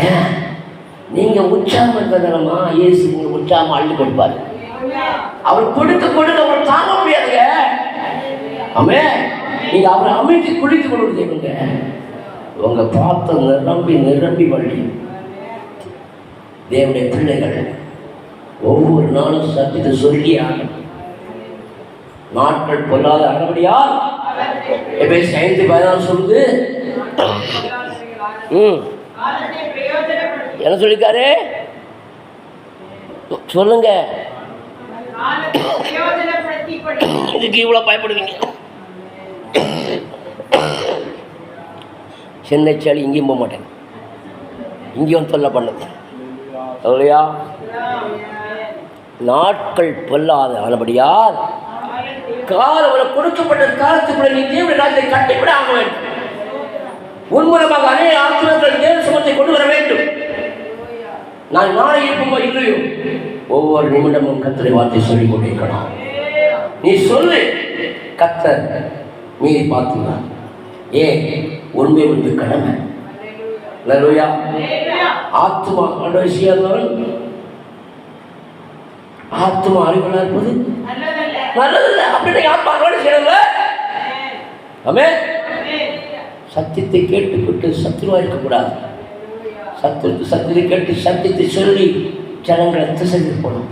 ஏன் நீங்க உற்சாகம் இருக்கிறதா? இயேசு உங்களுக்கு உற்சாகம் அள்ளி கொடுப்பாரு. அவர் கொடுக்க கொடுக்க அவர் தாங்க முடியாதுங்க. ஆமே. நீங்க அவரை அமைதி குளித்து கொடுத்தீங்க, உங்க பாத்திரம் நிரம்பி நிரம்பி வழி. தேவனுடைய பிள்ளைகள் ஒவ்வொரு நாளும் சத்தியத்தை சொல்லி ஆகணும். நாட்கள் பொல்லாத ஆனபடியால் எபேசியர் 5:14 சொல்லுது. என்ன சொல்லிருக்காரு சொல்லுங்க. இதுக்கு இவ்வளவு பயப்படுவீங்க? சென்னை சாலி இங்கேயும் போக மாட்டேன், இங்கேயும் தொல்லை பண்ணது. இல்லையா? நாட்கள் பொல்லாத ஆனபடியால் காலம் கொடுக்கப்பட்ட காலத்துக்குள்ள நீ தேவனுடைய ராஜ்யத்தை கட்டிவிட ஆக வேண்டும். உன் மூலமாக அநேக ஆத்மாக்கள் தேவ சமூகத்தை கொண்டு வர வேண்டும். நான் நாளை இருக்கும்போ இல்லையோ ஒவ்வொரு நிமிடமும் கர்த்தரை வார்த்தை சொல்லிக் கொண்டிருக்கணும். நீ சொல்லு, கர்த்தர் மீறி பார்த்துதான். ஏன்? உண்மை வந்து கடமை. அல்லேலூயா. ஆத்மா ஆண்டவர் செய்யாதவன் ஆத்மா அறிவுள்ளா இருப்பது நல்லதில்லை. அப்படி ஆத்மா செய்யல. ஆமென். சத்தியத்தை கேட்டுக்கிட்டு சத்துருவா இருக்கக்கூடாது. சத்தியத்தை கேட்டு சத்தியத்தை சொல்லி ஜனங்களை திசைக்கு போகணும்.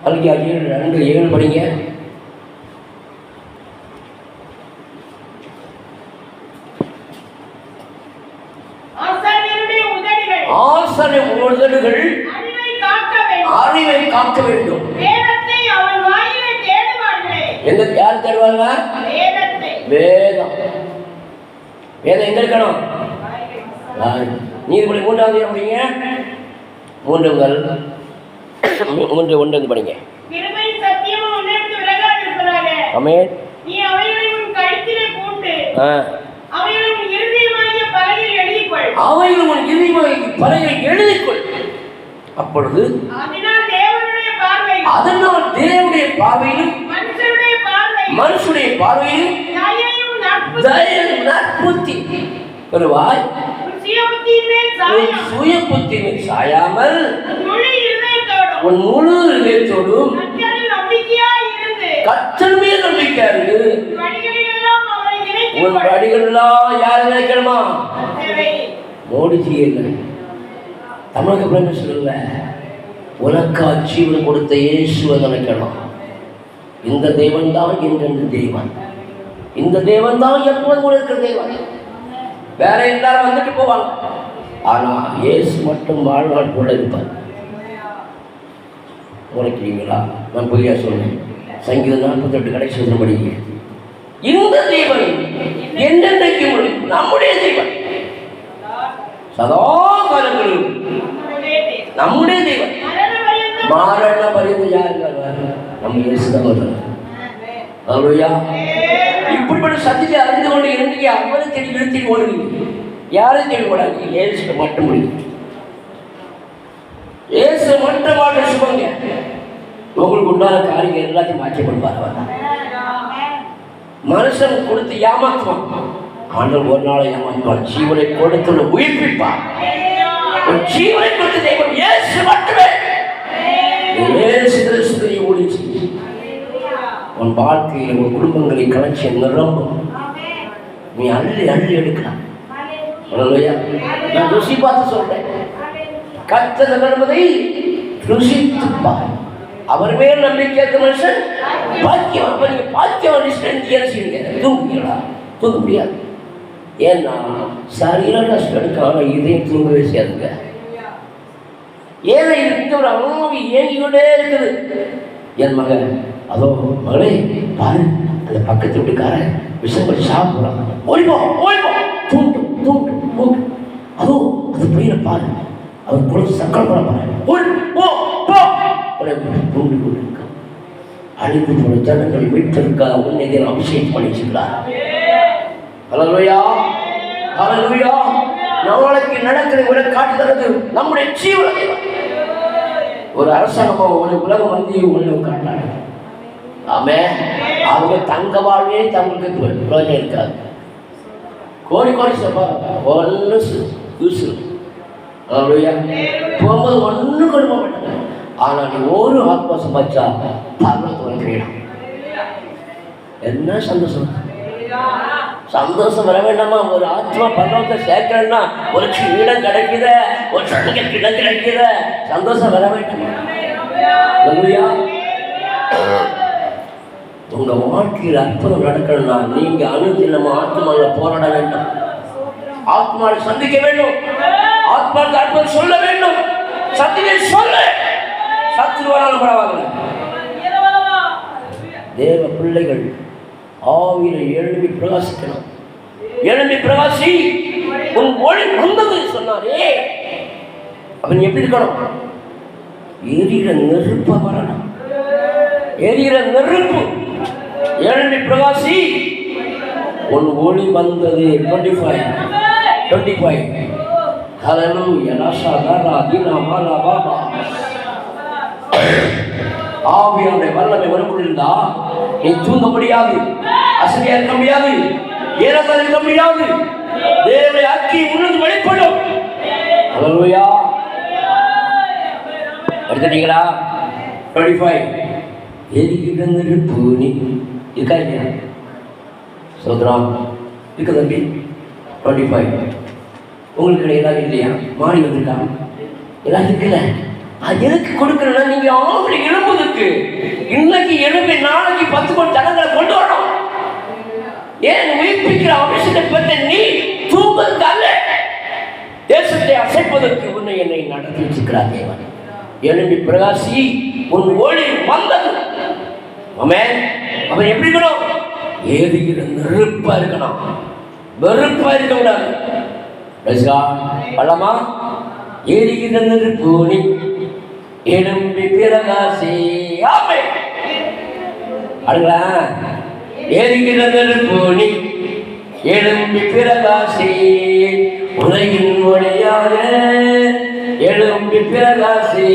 மல்கியா 7:2-7 படிங்க. ஆசாரிய உதடுகள் அறிவை காக்க வேண்டும். எங்க யார் தேடுவாங்க? வேதம். வேதம் எங்க இருக்கணும்? நீதிபதி 3-வது படிங்க. 3:1 படிங்க. ஆமென். அவைகள் உன் இருதயமாகிய பலகையில் எழுதிக்கொள். அப்பொழுது அதனால் தேவனுடைய பார்வையிலும் மனுஷனுடைய பார்வையிலும் தயையும் நற்புத்தி பெறுவாய். சுய புத்தியை சாயாமல் உன் முழு இதயத்தோடும் கர்த்தர் மேல் நம்பிக்கை இருக்கு. உன் வழிகள் எல்லாம் யார் நினைக்கணுமா? மோடிஜி இல்லை, தமிழக பிரைம் மினிஸ்டர் இல்லை, உனக்கு ஜீவன் கொடுத்த இயேசுவை நினைக்கணும். இந்த தேவன் தான் என்ற தேவன். இந்த தேவன் தான் எப்போதும் கூட இருக்கிற தேவன். வேற எல்லாரும் வந்துட்டு போவாங்க, ஆனா இயேசு மட்டும் வாழ்நாள் கூட இருப்பார். உனக்குங்களா? நான் பொய்யா சொன்னேன். சங்கீதம் 48 கடைசி படிங்க. இந்த தேவன் என்றென்றைக்கு நம்முடைய தேவன், சதா காலங்களிலும் நம்முடைய தேவன். மரண பரிந்து யாருக்காக? நம்ம இயேசுதான் வருவார். அல்லேலூயா. இப்படிப்பட்ட சத்தியத்தை அறிந்து கொண்டு இருந்தீங்க. அவரை தேடி நிறுத்தி ஓடுவீங்க. யாரையும் தேடி ஓடாது. இயேசு மட்டும் முடியும். இயேசு மட்டும் வாழ்க்கை சுமங்க. உங்களுக்கு உண்டான காரியங்கள் எல்லாத்தையும் மாற்றப்படுவார். அவர் மனுஷன் கொடுத்து ஏமாற்றுவான், ஆனால் ஒரு நாளை ஏமாற்றுவான். ஜீவனை கொடுத்து உயிர்ப்பிப்பார். ஜீவனை கொடுத்து தெய்வம் இயேசு மட்டுமே. இயேசு கிறிஸ்துவை ஊழி உன் வாழ்க்கையில் உன் குடும்பங்களை கலட்சியம் நிரம்பும். நீ அள்ளி அள்ளி எடுக்கலாம். நான் ருசி பார்த்து சொல்றேன். கர்த்தர் என்பதை ருசித்துப்பார். அவர் மேல் நம்பிக்கை மனுஷன் பாக்கியம். நீங்க பாக்கியம் தூங்குவீங்களா? தூங்க முடியாது. ஏன்னா சரீர கஷ்டம் எடுக்க, ஆனா இதையும் தூங்கவே செய்யாதுங்க. ஏன்னா இங்க ஒரு அம்மாவி ஏங்கிக்கொண்டே இருக்குது. என் மகன், அதோ மகளே பாரு, அந்த பக்கத்து வீட்டுக்கார விஷயம் சாப்பிடுறான், ஓடிப்போ ஓடிப்போ, தூண்டு தூண்டு தூண்டு. அதோ அது பையனை பாரு, அவர் குழந்தை சக்கரை பண்ண பாரு, ஓடி போ போ. தூண்டு கொண்டிருக்க அழிந்து போன ஜனங்கள் மீட்டிருக்காக உன்னை அபிஷேகம் பண்ணிச்சுக்கிறார். ஹல்லேலூயா ஹல்லேலூயா. நாளைக்கு நடக்கிற விட காட்டி தரது நம்முடைய ஜீவனை. ஒரு அரசாங்கம் ஒரு உலகம் வந்து உள்ள காட்டாங்க. ஆமே, அவங்க தங்க வாழ்வே தங்களுக்கு பிரயோஜனம் இருக்காது. கோடி கோடி சொல்லுவாங்க, ஒன்று யூஸ் போகும்போது ஒன்று கொடுக்க மாட்டாங்க. ஆனால் நீ ஒரு ஆத்மா சம்பாதிச்சா பரலோகத்துக்கு வந்துடலாம். என்ன சந்தோஷம்! சந்தோஷம் வர வேண்டாமா? ஒரு ஆத்மா பரலோகத்தை சேர்க்கணும்னா ஒரு இடம் கிடைக்குத, ஒரு சங்கத்தில் இடம் கிடைக்குத, சந்தோஷம் வர வேண்டாமா? உங்க வாழ்க்கையில் அற்புதம் நடக்கணும்னா நீங்க அணுகி நம்ம ஆத்மாவில் போராட வேண்டும். ஆத்மாவை சந்திக்க வேண்டும். ஆத்மாவுக்கு அற்புதம் சொல்ல வேண்டும். சத்தியத்தை சொல்ல சத்துருவானாலும் பரவாயில்ல. தேவ பிள்ளைகள் ஆவியில எழும்பி பிரகாசிக்கணும். எழும்பி பிரகாசி, உன் ஒளி வந்தது சொன்னாரே. அவன் எப்படி இருக்கணும்? எரிகிற நெருப்ப வரணும். எரிகிற நெருப்பு. எழும்பி பிரகாசி, உன் ஒளி வந்தது. 25 ஹல்லேலூயா. நாஷா தாரா தீனா மாலா பாபா. ஆவியானுடைய வல்லமை வரக்கூடிருந்தா நீ தூங்க முடியாது, அசதியா இருக்க முடியாது, ஏனத்தில் இருக்க முடியாது. தேவனுடைய அக்கி உள்ளது வெளிப்படும். ஹல்லேலூயா. எடுத்துட்டீங்களா? 25 எரிகிற நெருப்பு. நீ இருக்கா இல்லையா? சோதரம் இருக்கு தம்பி 25. உங்களுக்கு கிடையாது இல்லையா? மாறி வந்திருக்கா? எல்லாம் இருக்குல்ல. அது எதுக்கு கொடுக்கணும்னா நீங்க ஆவணி எழுப்புதுக்கு. இன்னைக்கு எழுப்பி நாளைக்கு 10 கோடி ஜனங்களை கொண்டு வரணும். ஏன் உயிர்ப்பிக்கிற அபிஷேகத்தை பெற்ற நீ தூங்குவதற்கு அல்ல, தேசத்தை அசைப்பதற்கு உன்னை என்னை நடத்தி வச்சுக்கிறார் தேவன். எழும்பி பிரகாசி, உன் ஒளி வந்தது. ஆமென். அவன் எப்படி இருக்கணும்? ஏறிகிற நெருப்பா இருக்கணும், வெறுப்பா இருக்க கூடாது. பள்ளமா ஏறிகிற நெருப்பு நீ எழும்பி பிரகாசி. ஆமென். அடுங்களா, ஏறிகிற நெருப்பு நீ எழும்பி பிரகாசி, உலகின் ஒளியாக எழும்பி பிரகாசி.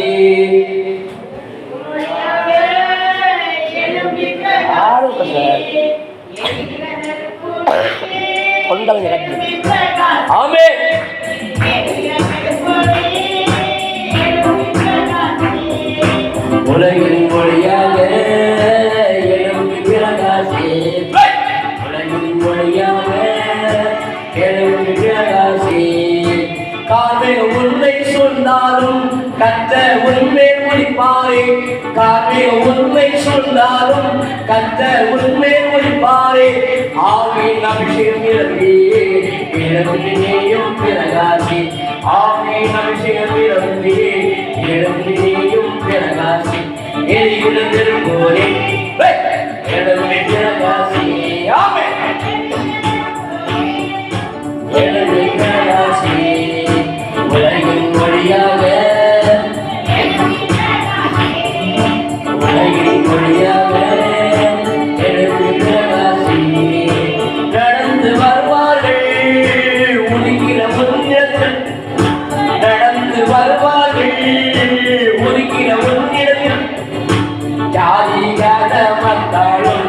ஆமென். உலகின் ஒளியாக எழும்பி பிரகாசி, உலகின் ஒளியாக எழும்பி பிரகாசி. கார்மேகம் உன்னை சொன்னாலும் கர்த்தர் உன்மேல் ஒளிப்பாரே, கார்மேகம் உன்னை சொன்னாலும் கர்த்தர் உன்மேல் ஒளிப்பாரே. ஆவியின் அபிஷேகம் இறங்கியே எழும்பி நீயும் பிரகாசி, ஆவியின் அபிஷேகம் இறங்கியே எழும்பி நீயும் பிரகாசி. எரியுள்ள நெருப்போனே எழும்பி பிரகாசி. ஆமென். எழும்பி பிரகாசி, உலகின் ஒளியாக உலகின் ஒளியாக எழும்பி பிரகாசி. நடந்து வருவார்கள் உதிக்கிற முன்னிடத்தில், நடந்து வருவார்கள் உதிக்கிற முன்னிடத்தில். ஜாதிகாத மக்களும்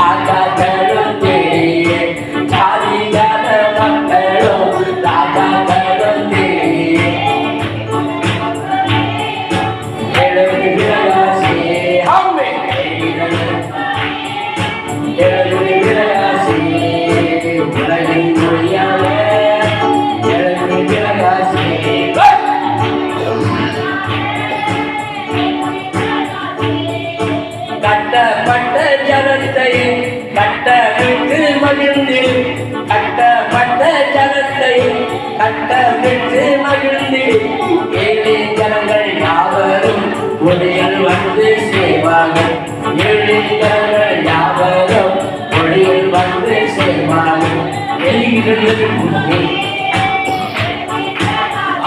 ஆகாக்களும் தேடியே, ஜாதிகாத மக்களும் ராஜாக்களும் தேடியே எழும்பி பிரகாசி. ஆமென். எழும்பி பிரகாசி, உலகின் ஒளியாக எழும்பி பிரகாசி. கட்டப்பட்ட ஜனத்தை கட்டவிட்டு மகிழ்ந்திடு, கட்டப்பட்ட ஜனத்தை கட்டவிட்டு மகிழ்ந்திடு. ஏழை ஜனங்கள் யாவரும் ஒளியில் வந்து சேவார்கள், ஏழை ஜனங்கள் யாவரும் ஒளியில் வந்து சேவார்கள். எரிகிறது புண்ணி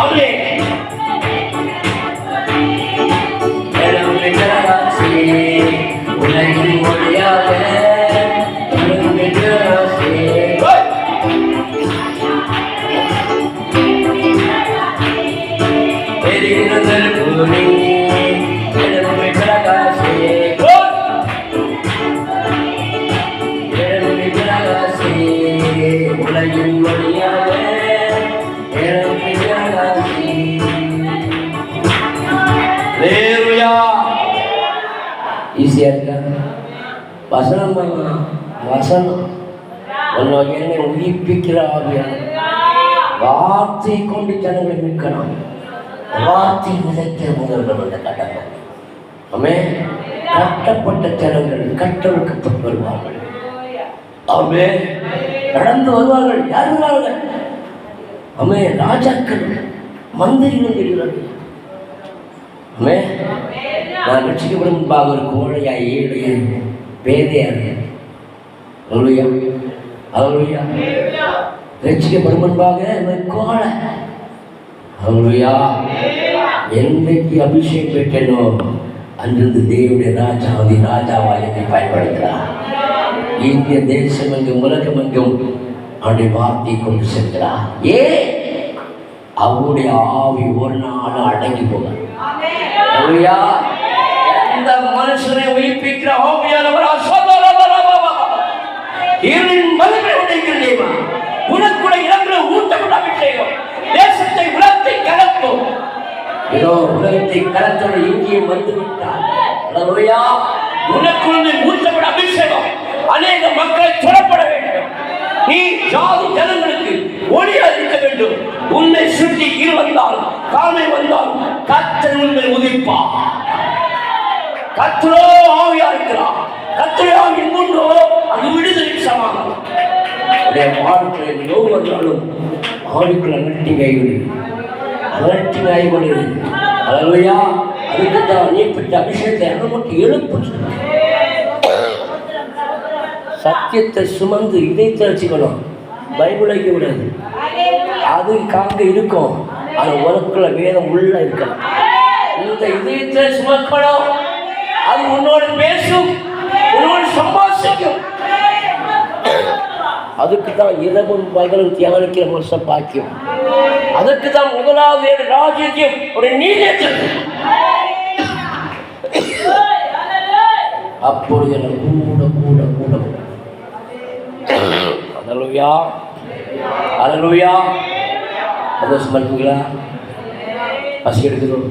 அவளே எழும்பி பிரகாசி, உலகின் ஒளியாக எழும்பி பிரகாசி. எரிகிற நெருப்பு நீ எழும்பி பிரகாசி, எழும்பி பிரகாசி, உலகின் ஒளியாக எழும்பி பிரகாசி. ஹல்லேலூயா. ஈஸியா இருக்கா? வசனம் வசனம் உன்னை என்னை உயிர்ப்பிக்கிற ஆவியான வார்த்தை கொண்டு ஜனங்களை மீட்கணும். வார்த்தை விதைக்கிற முதல்வர் என்ற கடமை. ஆமென். கட்டப்பட்ட ஜனங்கள் கட்டவிழ்க்கப்பட்டு வருவார்கள். ஆமென். நடந்து வருவார்கள். யார் வருவார்கள்? ஆமென். ராஜாக்கள் மந்திரிகள் இருக்கிறார்கள். ஆமென். நான் ரட்சிக்கப்படும் முன்பாக ஒரு கோழையா ஏழையா பேதையா இருக்கேன். அல்லேலூயா, அல்லேலூயா. ரட்சிக்கப்படும் முன்பாக ஒரு கோழை. அல்லேலூயா. என்றைக்கு அபிஷேகம் பெற்றனோ அன்றிருந்து தேவனுடைய ராஜாதி ராஜாவாய் என்னை பயன்படுத்துகிறார். இந்திய தேசம் எங்கும் உலகம் எங்கும் அவருடைய வார்த்தையை கொண்டு செல்கிறார். ஏன்? அவருடைய ஆவி ஒரு நாள் அடங்கி போகிறார். அல்லேலூயா. எந்த மனுஷனை உயிர்ப்பிக்கிற ஆவியானவர் இருளின் மகிமை உடைக்கிறேன். உனக்குள்ள இறங்குற ஊட்டப்பட்ட அபிஷேகம் தேசத்தை உலகத்தை கலக்கும். இதோ உலகத்தை கலத்தோடு இங்கே வந்து விட்டார். அல்லேலூயா. உனக்குள்ள ஊட்டப்பட்ட அபிஷேகம் அநேக மக்களை தொடப்பட வேண்டும். நீ ஜாதி ஜனங்களுக்கு ஒளியா இருக்க வேண்டும். உன்னை சுற்றி இருள் வந்தால் காலை வந்தால் கர்த்தர் உன்னை உதிப்பார். கர்த்தரோ ஆவியா இருக்கிறார். கர்த்தரோ எங்குண்டோ அது விடுதலை சமாதானம். உடைய வாழ்க்கையில் ஒவ்வொரு நாளும் ஆவிக்குள்ள அலர்ட்டிங் ஆகிவிடு. அல்லேலூயா. அதுக்குத்தான் நீ பெற்ற அபிஷேகத்தை நமக்கு எழுப்பு. சத்தியத்தை சுமந்து இதைத்த வச்சுக்கணும். பைபிளை விடாது. அது காங்க இருக்கும். அது உனக்குள்ள வேதம் உள்ள இருக்கணும். இந்த இதயத்தை சுமக்கணும். அது உன்னோடு பேசும், உன்னோடு சம்பாஷிக்கும். அதுக்கு தான் இரவும் பகலும் தியானிக்கிற மனுஷ பாக்கியம். அதுக்கு தான் முதலாவது ராஜ்யம் ஒரு நீதியம். அப்பொழுது எனக்கு கூட கூட கூட அல்லேலூயா அல்லேலூயா. சந்தோஷமா இருக்குங்களா? பசி எடுக்கிறோம்.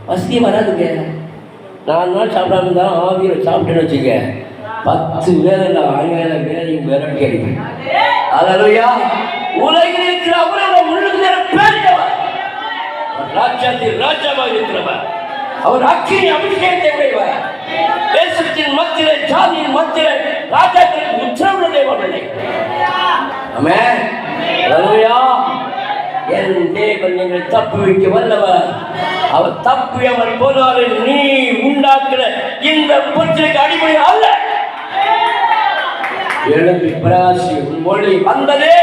பசியே வராதுங்க. 4 நாள் சாப்பிடாம இருந்தால் ஆவியில் சாப்பிட்டேன்னு வச்சுக்க 10 வேலை இல்லை 1000 வேலையும் விரட்டி அடிப்பேன். அல்லேலூயா. உலகில் இருக்கிற அவரோட முழுக்க பேரியவர், ராஜ்யத்தில் ராஜாவாக இருக்கிறவர், அவர் அக்கினி அபிஷேகத்தை உடையவர். தேசத்தின் மத்தியிலே ஜாதியின் மத்தியிலே ராஜாக்களுக்கு உத்தரவுள்ள தேவன் இல்லை. ஆமென். அல்லேலூயா. என் தேவன் எங்களை தப்பு வைக்க வல்லவர். அவர் தப்பியவர் போனாலும் நீ உண்டாக்குற இந்த புத்திரைக்கு அடிப்படை அல்ல. எழும்பி பிரகாசி உன் மொழி வந்ததே.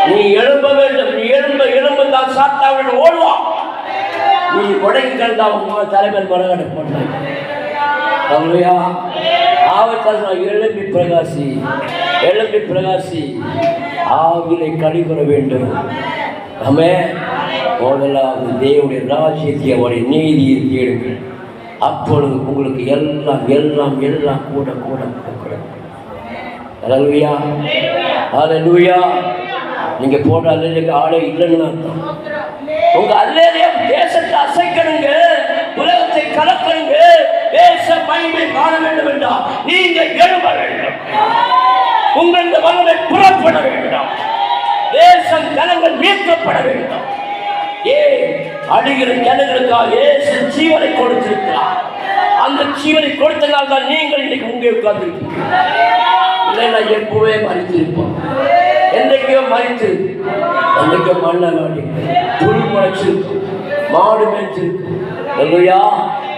நீ எழும்ப வேண்டும். நீ எழும்ப தான் சாத்தாவின் ஓடுவான். நீ கொடைக்கு கண்டா உங்க தலைமையில் மரகடை போட்டாய். அல்லேலூயா. ஆவத்தால் எழும்பி பிரகாசி, எழும்பி பிரகாசி. ஆவிலை கழிவுற வேண்டும். ஆமென். முதலாவது தேவனுடைய ராஜ்யத்தை அவருடைய நீதியை தேடுங்கள். அப்பொழுது உங்களுக்கு எல்லாம் எல்லாம் எல்லாம் கூட கூட கூட. அல்லேலூயா அல்லேலூயா. நீங்க போட அல்லேலூயா ஆளே இல்லைன்னு அர்த்தம். உங்க அல்லேலூயா தேசத்தை அசைக்கணுங்க, உலகத்தை கலக்கணுங்க, தேச மகிமை காண வேண்டும் என்றால் நீங்க எழும்ப வேண்டும். உங்களது வல்லமை புறப்பட வேண்டும். தேசம் ஜனங்கள் மீட்கப்பட வேண்டும். அடிகிற ஜனங்களுக்காக இயேசு ஜீவனை கொடுத்திருக்கிறார். அந்த ஜீவனை கொடுத்ததால் தான் நீங்கள் இன்னைக்கு உங்கே உட்கார்ந்திருக்கீங்க. இல்லைன்னா எப்பவே மறித்திருப்போம். என்றைக்கோ மறித்து என்றைக்கோ மண்ணாடி புல் முளைச்சிருக்கும், மாடு மேய்ச்சிருக்கும். அல்லேலூயா.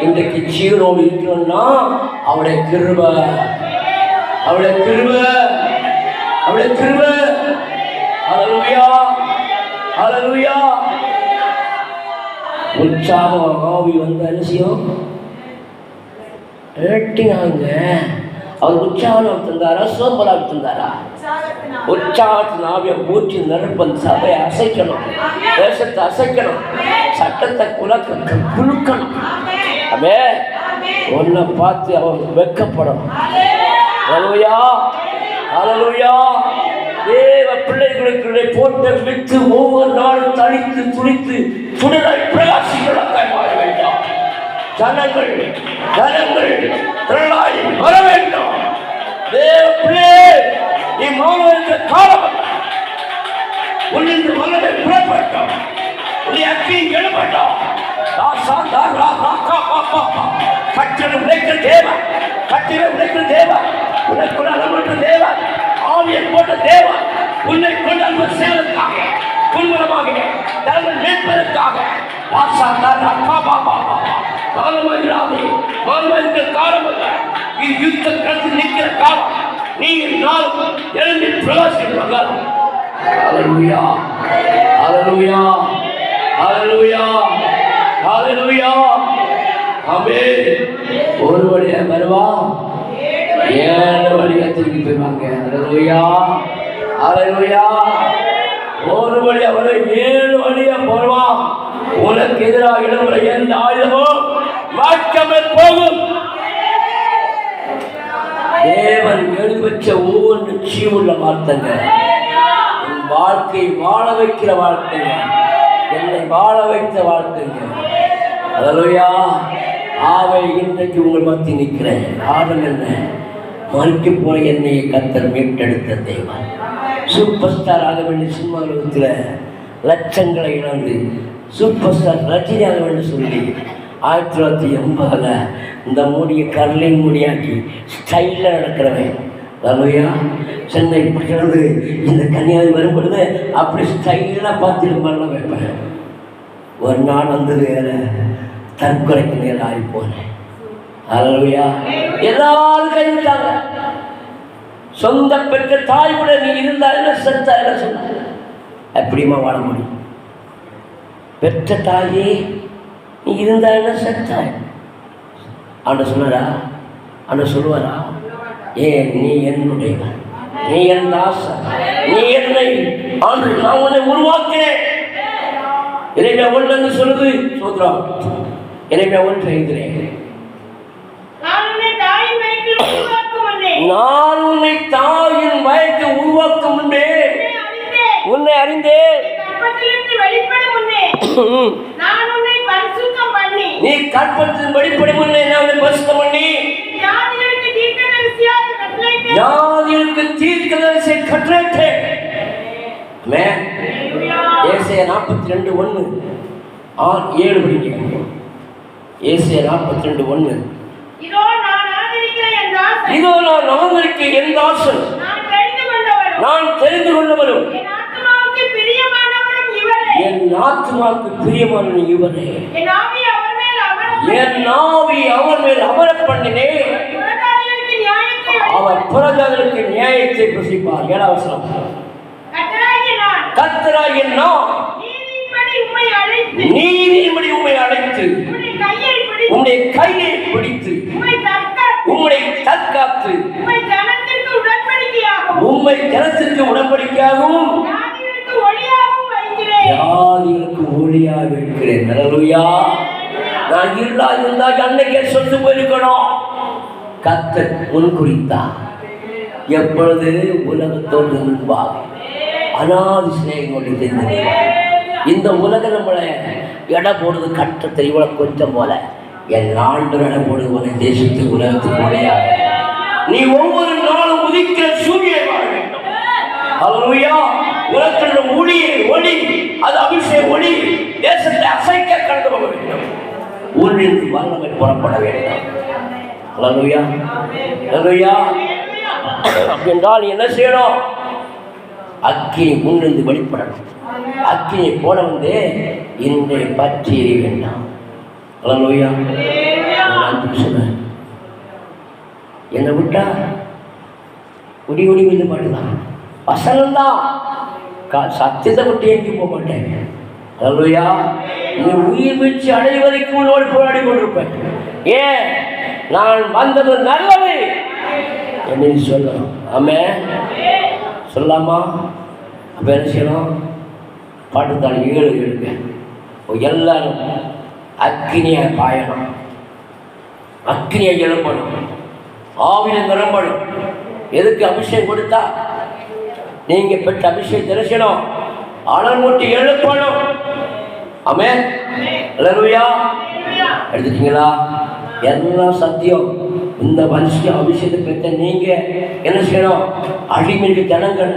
இன்றைக்கு ஜீவனோடு இருக்கணும்னா அவருடைய கிருபை, அவருடைய கிருபை, அவருடைய கிருபை. அல்லேலூயா அல்லேலூயா. உற்சாகம் ஆவி வந்த அரிசியும் ரேட்டினாங்க. அவர் உற்சாகம் தந்தாரா சோம்பலாக தந்தாரா? உற்சாகத்தின் ஆவியை ஊற்றி நிரப்பன் சபையை அசைக்கணும், தேசத்தை அசைக்கணும், சட்டத்தை குலுக்கணும். அவே ஒன்றை பார்த்து அவர் வெட்கப்படணும். அல்லேலூயா அல்லேலூயா. தேவ பிள்ளைகளுக்குள்ளே போட்ட வித்து ஒவ்வொரு நாளும் தளித்து துளித்து சுடராய் பிரகாசிகளாய் மாற வேண்டும். ஜனங்கள் ஜனங்கள் திரளாய் வர வேண்டும். தேவ பிள்ளை நீ மாணவர்களுக்கு காலம் உன்னின்று மனதை புறப்பட்டோம். நீ அக்கி எழுப்பட்டோம். கட்டிடம் உழைக்கிற தேவன், கட்டிடம் உழைக்கிற தேவன், உனக்குள்ள அலமற்ற தேவன், ஆவியை போட்ட தேவன், உன்னை கொண்டு செய்வதற்காக உன்மூலமாக தங்கள் மீட்பதற்காக காலம் அல்ல. இது யுத்த களத்தில் நிற்கிற காலம். நீ நாளும் எழுந்து பிரகாசிக்கிற காலம். அல்லேலூயா அல்லேலூயா அல்லேலூயா அல்லேலூயா. ஆமென். ஒரு வழியா வருவா, 7 வழியா திரும்பி போய்வாங்க. அல்லேலூயா அல்லேலூயா. ஒரு வழியா வர 7 வழியா போவான். உனக்கு எதிராக இடமுறை எந்த ஆயுதமும் வாய்க்காமல் போகும். தேவன் எழுதி வச்ச ஒவ்வொரு ஜீவனுள்ள வார்த்தைங்க என் வாழ்க்கை வாழ வைக்கிற வாழ்க்கைங்க, என்னை வாழ வைத்த வாழ்க்கைங்க. அல்லேலூயா. ஆவை இன்றைக்கு உங்கள் மத்தி நிற்கிறேன். காரணம் என்ன? மறிக்க போன என்னையை கர்த்தர் மீட்டெடுத்த தேவன். சூப்பர் ஸ்டார் ஆக வேண்டிய சினிமா உலகத்தில் லட்சங்களை இழந்து சூப்பர் ஸ்டார் ரஜினி ஆக வேண்டும் சொல்லி 1980 இந்த மூடியை கர்லிங் மூடியாக்கி ஸ்டைலில் நடக்கிறவன். அவையா சென்னை இப்படி கிடந்து இந்த கன்னியாகுமரி வரும் பொழுது அப்படி ஸ்டைலாக பார்த்துட்டு பண்ண வைப்பேன். ஒரு நாள் வந்து வேற தற்கொலைக்கு நேரம் ஆகி போனேன். அவையா எல்லாரும் கைவிட்டாங்க. சொந்த பெற்ற தாய் கூட நீ இருந்தா என்ன செத்தா என்ன சொன்ன எப்படிமா வாழ முடியும்? பெற்ற தாயே நீ இருந்தா என்ன செத்தாய்? ஆண்ட சொன்னாரா? ஆண்ட சொல்லுவாரா? ஏன் நீ என்னுடையவன், நீ என் தாசன், நீ என்னை ஆண்டு நான் உன்னை உருவாக்கினேன். இறைமையா ஒன்று சொல்லுது சோத்ரம். இறைமையா ஒன்று எழுதுறேன், நான் உன்னை தாயின் வயிற்று உருவாக்கும் முன்பே உன்னை அறிந்தேன். நீ கற்பத்தின் வெளிப்படும் முன்னே நான் உன்னை பரிசுத்தம் பண்ணி யாருக்கு தீர்க்கதரிசி கட்டளையிட்டேன். ஏசாயா 42:1 7 படிங்க. ஏசாயா 42:1 இதோ நான் ஆதரிக்கிற என் தாசன், நான் தெரிந்து கொண்டவரும் என் ஆத்துமாவுக்கு பிரியமானவன் இவரே. என் ஆவி அவர் மேல் அமர பண்ணினேன், அவர் புறஜாதிகளுக்கு நியாயத்தை புசிப்பார். 7ஆம் வசனம். கர்த்தராகிய நான் நீதியின்படி உம்மை அழைத்து உம்முடைய கையை பிடித்து உம்முடைய தற்காத்து உம்மை ஜனத்திற்கு உடன்படிக்கையாகவும் ஜாதிகளுக்கு ஒளியாக இருக்கிறேன். அல்லேலூயா. நான் இருந்தா அன்னைக்கே சொத்து போயிருக்கணும். கர்த்தர் முன் குறித்தார். எப்பொழுது உலகத்தோடு முன்பாக அநாதி சிநேகம் கொண்டு தெரிந்தது. இந்த உலகம் நம்மளை எடை போடுறது கட்டத்தை இவ்வளவு கொஞ்சம் போல என் ஆண்டு எடை போடுது உன தேசத்துக்கு உலகத்துக்கு ஒளியாக. நீ ஒவ்வொரு நாளும் உதிக்கிற சூரியன் வாழ வேண்டும். அல்லேலூயா. உலகத்தினுடைய ஒளி அது அபிஷேக ஒளி தேசத்தை அசைக்க கடந்து போக வேண்டும். ஊரிலிருந்து வல்லமை புறப்பட வேண்டும். அல்லேலூயா. அல்லேலூயா. என்றால் என்ன செய்யணும்? அக்கினி முன்னிருந்து வெளிப்படணும். அக்கினி போட வந்து என்னை பற்றி எறிய வேண்டாம். அல்லேலூயா. என்னை விட்டா உடி விழுந்து மாட்டுதான் வசனம்தான். சத்தியத்தை விட்டு எங்கி போக மாட்டேன். அல்லேலூயா. நீ உயிர் வீழ்ச்சி அடை வரைக்கும் உன்னோடு போராடி கொண்டிருப்பேன். ஏன்? நான் வந்தது நல்லது என்று சொல்லணும். ஆமென். சொல்லாமா? அப்போ என்ன செய்யணும்? பாட்டுத்தான் 7 எழுங்க. எல்லாரும் அக்கினியை பாயணும், அக்கினியை எழுப்பணும், ஆவில நிரம்பணும். எதுக்கு அபிஷேகம் கொடுத்தா? நீங்க பெற்ற அபிஷேகம் தரிசனம் அனல் மூட்டி எழுப்பணும். ஆமென். அல்லேலூயா. எடுத்துட்டீங்களா? எல்லாம் சத்தியம். இந்த மனுஷன் அபிஷேகத்தை பெற்ற நீங்க என்ன செய்யணும்? அடிமைக்கு ஜனங்கள்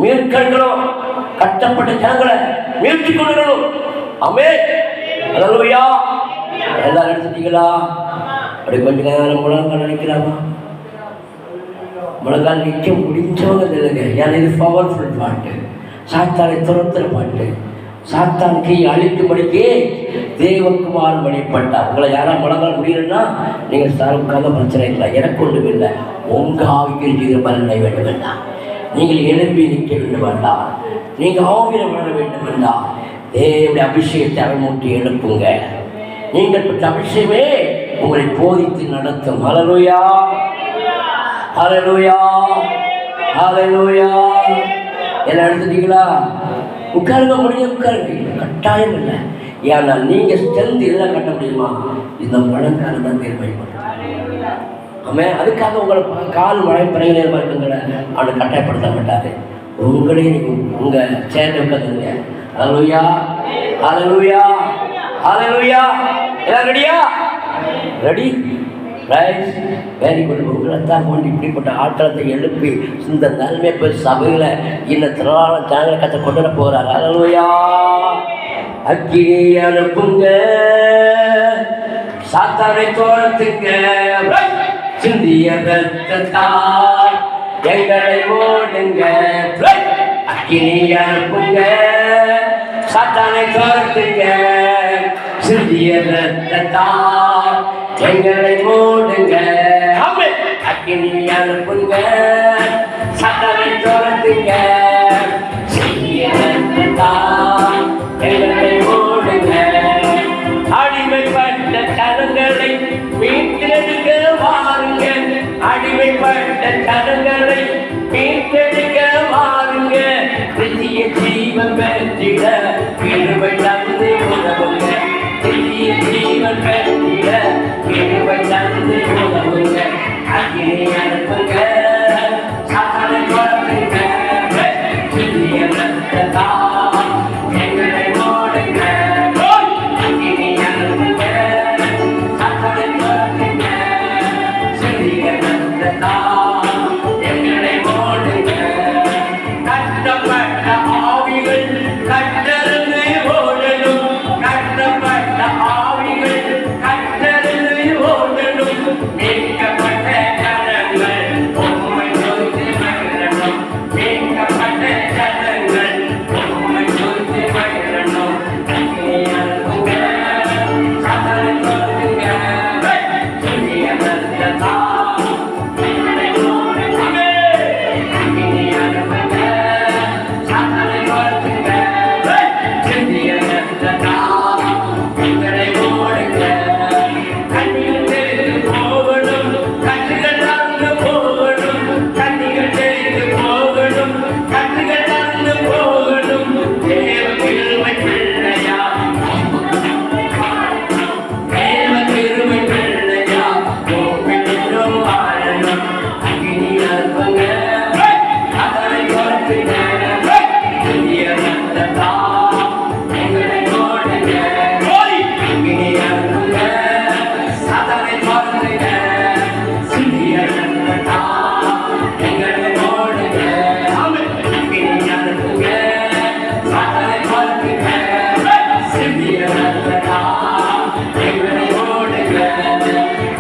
மீட்கணும், கட்டப்பட்ட ஜனங்களை மீட்டு கொள்ளணும். ஆமென். அல்லேலூயா. எல்லாரும் எடுத்துட்டீங்களா? அப்படி கொஞ்ச நேரம் முழங்கால் நினைக்கலாமா? முழங்கால் நிற்க முடிஞ்சவங்க இல்லைங்க. ஏன்னா இது பவர்ஃபுல் பாட்டு, சாத்தானை துரத்துற பாட்டு. சாத்தான் கை அழிக்கும்படிக்கு தேவகுமாரன் வழிபட்டார். உங்களை யாராவது முழங்கால் முடியலன்னா நீங்கள் சாருக்காக பிரச்சனை இல்லை, எனக்கு ஒன்றும் இல்லை. உங்கள் ஆவிக்கு நீங்கள் பலனை வேண்டும் வேண்டாம், நீங்கள் எழுப்பி நிற்க வேண்டும் வேண்டாம், நீங்கள் ஆவியில் வளர வேண்டும் வேண்டாம். தேவனுடைய அபிஷேகத்தை அரைமூட்டி எழுப்புங்க. நீங்கள் பெற்ற அபிஷேகமே உங்களை போதித்து நடத்தும். ஹல்லேலூயா. ஹல்லேலூயா. ஹல்லேலூயா. எல்லாம் எடுத்துட்டீங்களா? உட்காருங்க, முடிஞ்ச உட்காருங்க, கட்டாயம் இல்லை. ஏன்னா நீங்கள் ஸ்ட்ரென்த் எல்லாம் கட்ட முடியுமா? இந்த முழங்கால் தான் தீர்மானிக்கணும். ஆமாம். அதுக்காக உங்களை கால் மழை பிறகு நேரமாக இருக்குங்கள அவனை கட்டாயப்படுத்த மாட்டாரு. உங்களே நீங்கள் உங்கள் சேர்ந்து உட்காந்துருங்க. ஹல்லேலூயா. ஹல்லேலூயா. ஹல்லேலூயா. எல்லாம் ரெடியா? ரெடி? Right, very good. உங்களைத்தான் கொண்டு இப்படிப்பட்ட ஆற்றத்தை எழுப்பி இந்த நன்மை போய் சபையில் இந்த திரளான ஜனங்களை கற்று கொண்டு வர போகிறார். அல்லேலூயா. அக்கினி அனுப்புங்க, சாத்தானை தோரத்துங்க, சிந்திய ரத்தத்தால் எங்களை மூடுங்க. அக்கினி அனுப்புங்க, சாத்தானை தோரத்துங்க, சிந்திய ரத்தத்தால் எங்களை மூடுங்க. அக்கினி அனுப்புங்க, சாத்தானை தோரத்துங்க, சிந்திய ரத்தத்தால் எங்களை மூடுங்க. அடிமைப்பட்ட கரங்களை மீட்டெடுக்க வாருங்க, அடிமைப்பட்ட கரங்களை மீட்டெடுக்க வாருங்க. புதிய ஜீவன் பெற்றிட கிருபை தந்து உதவுங்க, புதிய ஜீவன் பெற்றிட கிருபை தந்து உதவுங்க. அக்கினி அனுப்புங்க, சாத்தானை தோரத்துங்க, புதிய ரத்தத்தால் எங்களை மூடுங்க. அக்கினி அனுப்புங்க, சாத்தானை தோரத்துங்க, புதிய ரத்தத்தால் எங்களை மூடுங்க. கட்டப்பட்ட ஆவிகள் கட்டறுந்து ஓடணும், கட்டப்பட்ட ஆவிகள் கட்டறுந்து ஓடணும். நீக்கப்பட்ட கரங்கள் உம்மை நோக்கி மகிழணும், நீக்கப்பட்ட கரங்கள் உம்மை நோக்கி மகிழணும். அக்கினி அனுப்புங்க, சாத்தானை தோரத்துங்க, புதிய ரத்தத்தால் எங்களை மூடுங்க. அக்கினி அனுப்புங்க, சாத்தானை தோரத்துங்க, புதிய ரத்தத்தால் எங்களை மூடுங்க. கண்ணிகள் தெரிந்து போகணும், கண்ணுகள் அங்கு போகணும், கண்ணிகள் தெரிந்து போகணும், கண்ணுகள் அங்கு போகணும். தேவ கிருபை பிள்ளையா, தேவ கிருபை பிள்ளையா, உம்மிடம் வாழணும். அக்கினி அனுப்புங்க, சாத்தானை தோரத்துங்க, புதிய ரத்தத்தால் எங்களை மூடுங்க. அக்கினி அனுப்புங்க, சாத்தானை தோரத்துங்க, புதிய ரத்தத்தால் எங்களை மூடுங்க. அக்கினி அனுப்புங்க, சாத்தானை தோரத்துங்க, புதிய ரத்தத்தால் எங்களை மூடுங்க.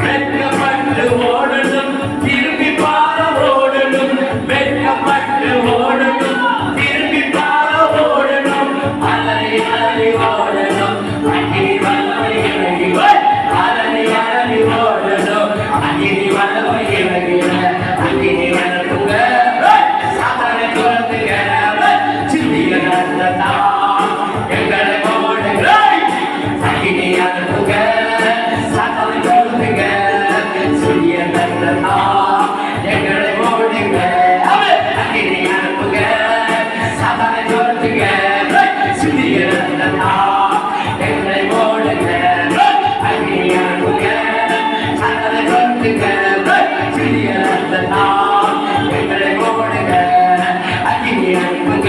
வெட்கப்பட்டு ஓடணும், திரும்பி பார ஓடணும், வெட்கப்பட்டு ஓடணும், திரும்பி பார ஓடணும். அலறி அலறி ஓடணும், அக்கினி வல்லமை இறங்கி, அலறி அலறி ஓடணும், அக்கினி வல்லமை இறங்கின. அக்கினி அனுப்புங்க, சாத்தானை தோரத்துங்க, சிந்திய ரத்தத்தால் எங்களை மூடுங்க. அக்கினி அனுப்புங்க, சாத்தானை தோரத்துங்க, சிந்திய ரத்தத்தால் எங்களை மூடுங்க. அக்கினி அனுப்புங்க, சாத்தானை தோரத்துங்க, சிந்திய ரத்தத்தால் எங்களை மூடுங்க. அக்கினி அனுப்புங்க, சாத்தானை தோரத்துங்க, சிந்திய ரத்தத்தால் எங்களை மூடுங்க. அக்கினி அனுப்புங்க,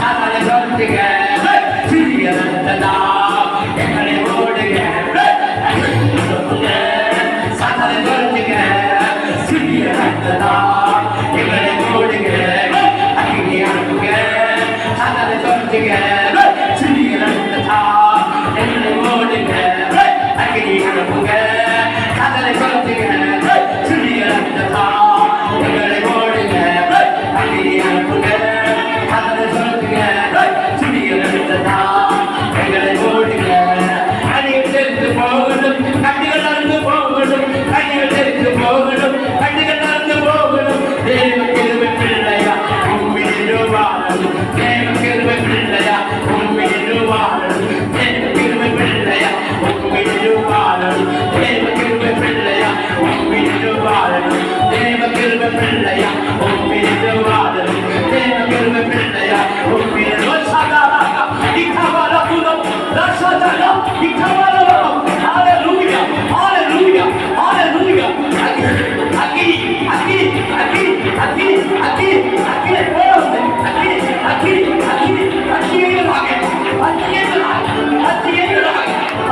சாத்தானை தோரத்துங்க, சிந்திய ரத்தத்தால் எங்களை மூடுங்க. அக்கினி அனுப்புங்க, சாத்தானை தோரத்துங்க, சிந்திய ரத்தத்தால் எங்களை மூடுங்க. அக்கினி அனுப்புங்க, சாத்தானை தோரத்துங்க, சிந்திய ரத்தத்தால் எங்களை மூடுங்க. அக்கினி அனுப்புங்க, சாத்தானை தோரத்துங்க, சிந்திய ரத்தத்தால் எங்களை மூடுங்க. அக்கினி அனுப்புங்க, சாத்தானை தோரத்துங்க, சிந்திய ரத்தத்தால் எங்களை மூடுங்க. அணிகள் தெரிந்து போகணும், கண்ணிகள் அறுந்து போகணும், கண்ணிகள் தெரிந்து போகணும், கண்ணிகள் அறுந்து போகணும். தேவ கிருபை பிள்ளையா, உம்மிடம் வாழணும், தேவ கிருபை பிள்ளையா, உம்மிடம் வாழணும், தேவ கிருபை பிள்ளையா, உம்மிடம் வாழணும், தேவ கிருபை பிள்ளையா, உம்மிடம் வாழணும், தேவ கிருபை பிள்ளையா, உம்மிடம் வாழணும், தேவ கிருபை பிள்ளையா, உம்மிடம் சாதாரண இக்கவால புலம் ரசதல இக்கவால ஹalleluya hallelujah hallelujah. அக்கி அக்கி அக்கி அக்கி அக்கி அக்கி போடு அக்கி அக்கி அக்கி அக்கி வாங்க அக்கி அக்கி அக்கி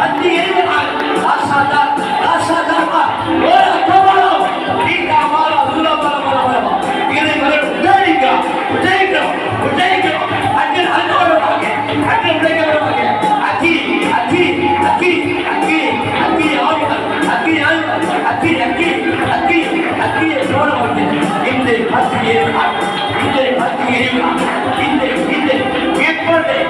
அக்கி ரசதல ரசதல அக்கியை போல வந்து இந்த அக்கியை இப்பொழுது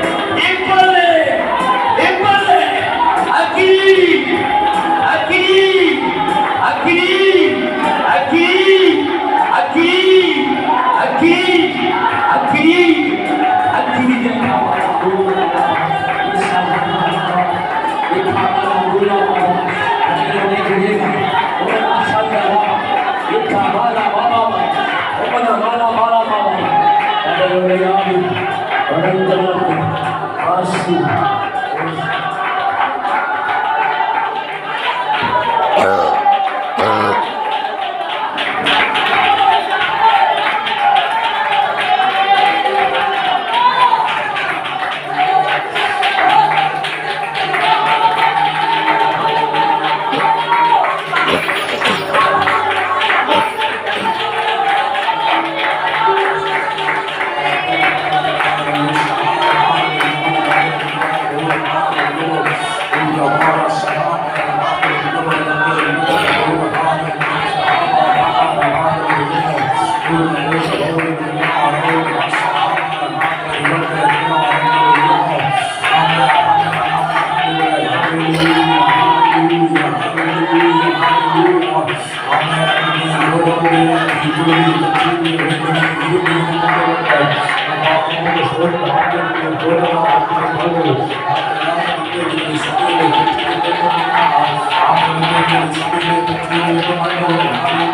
Amen.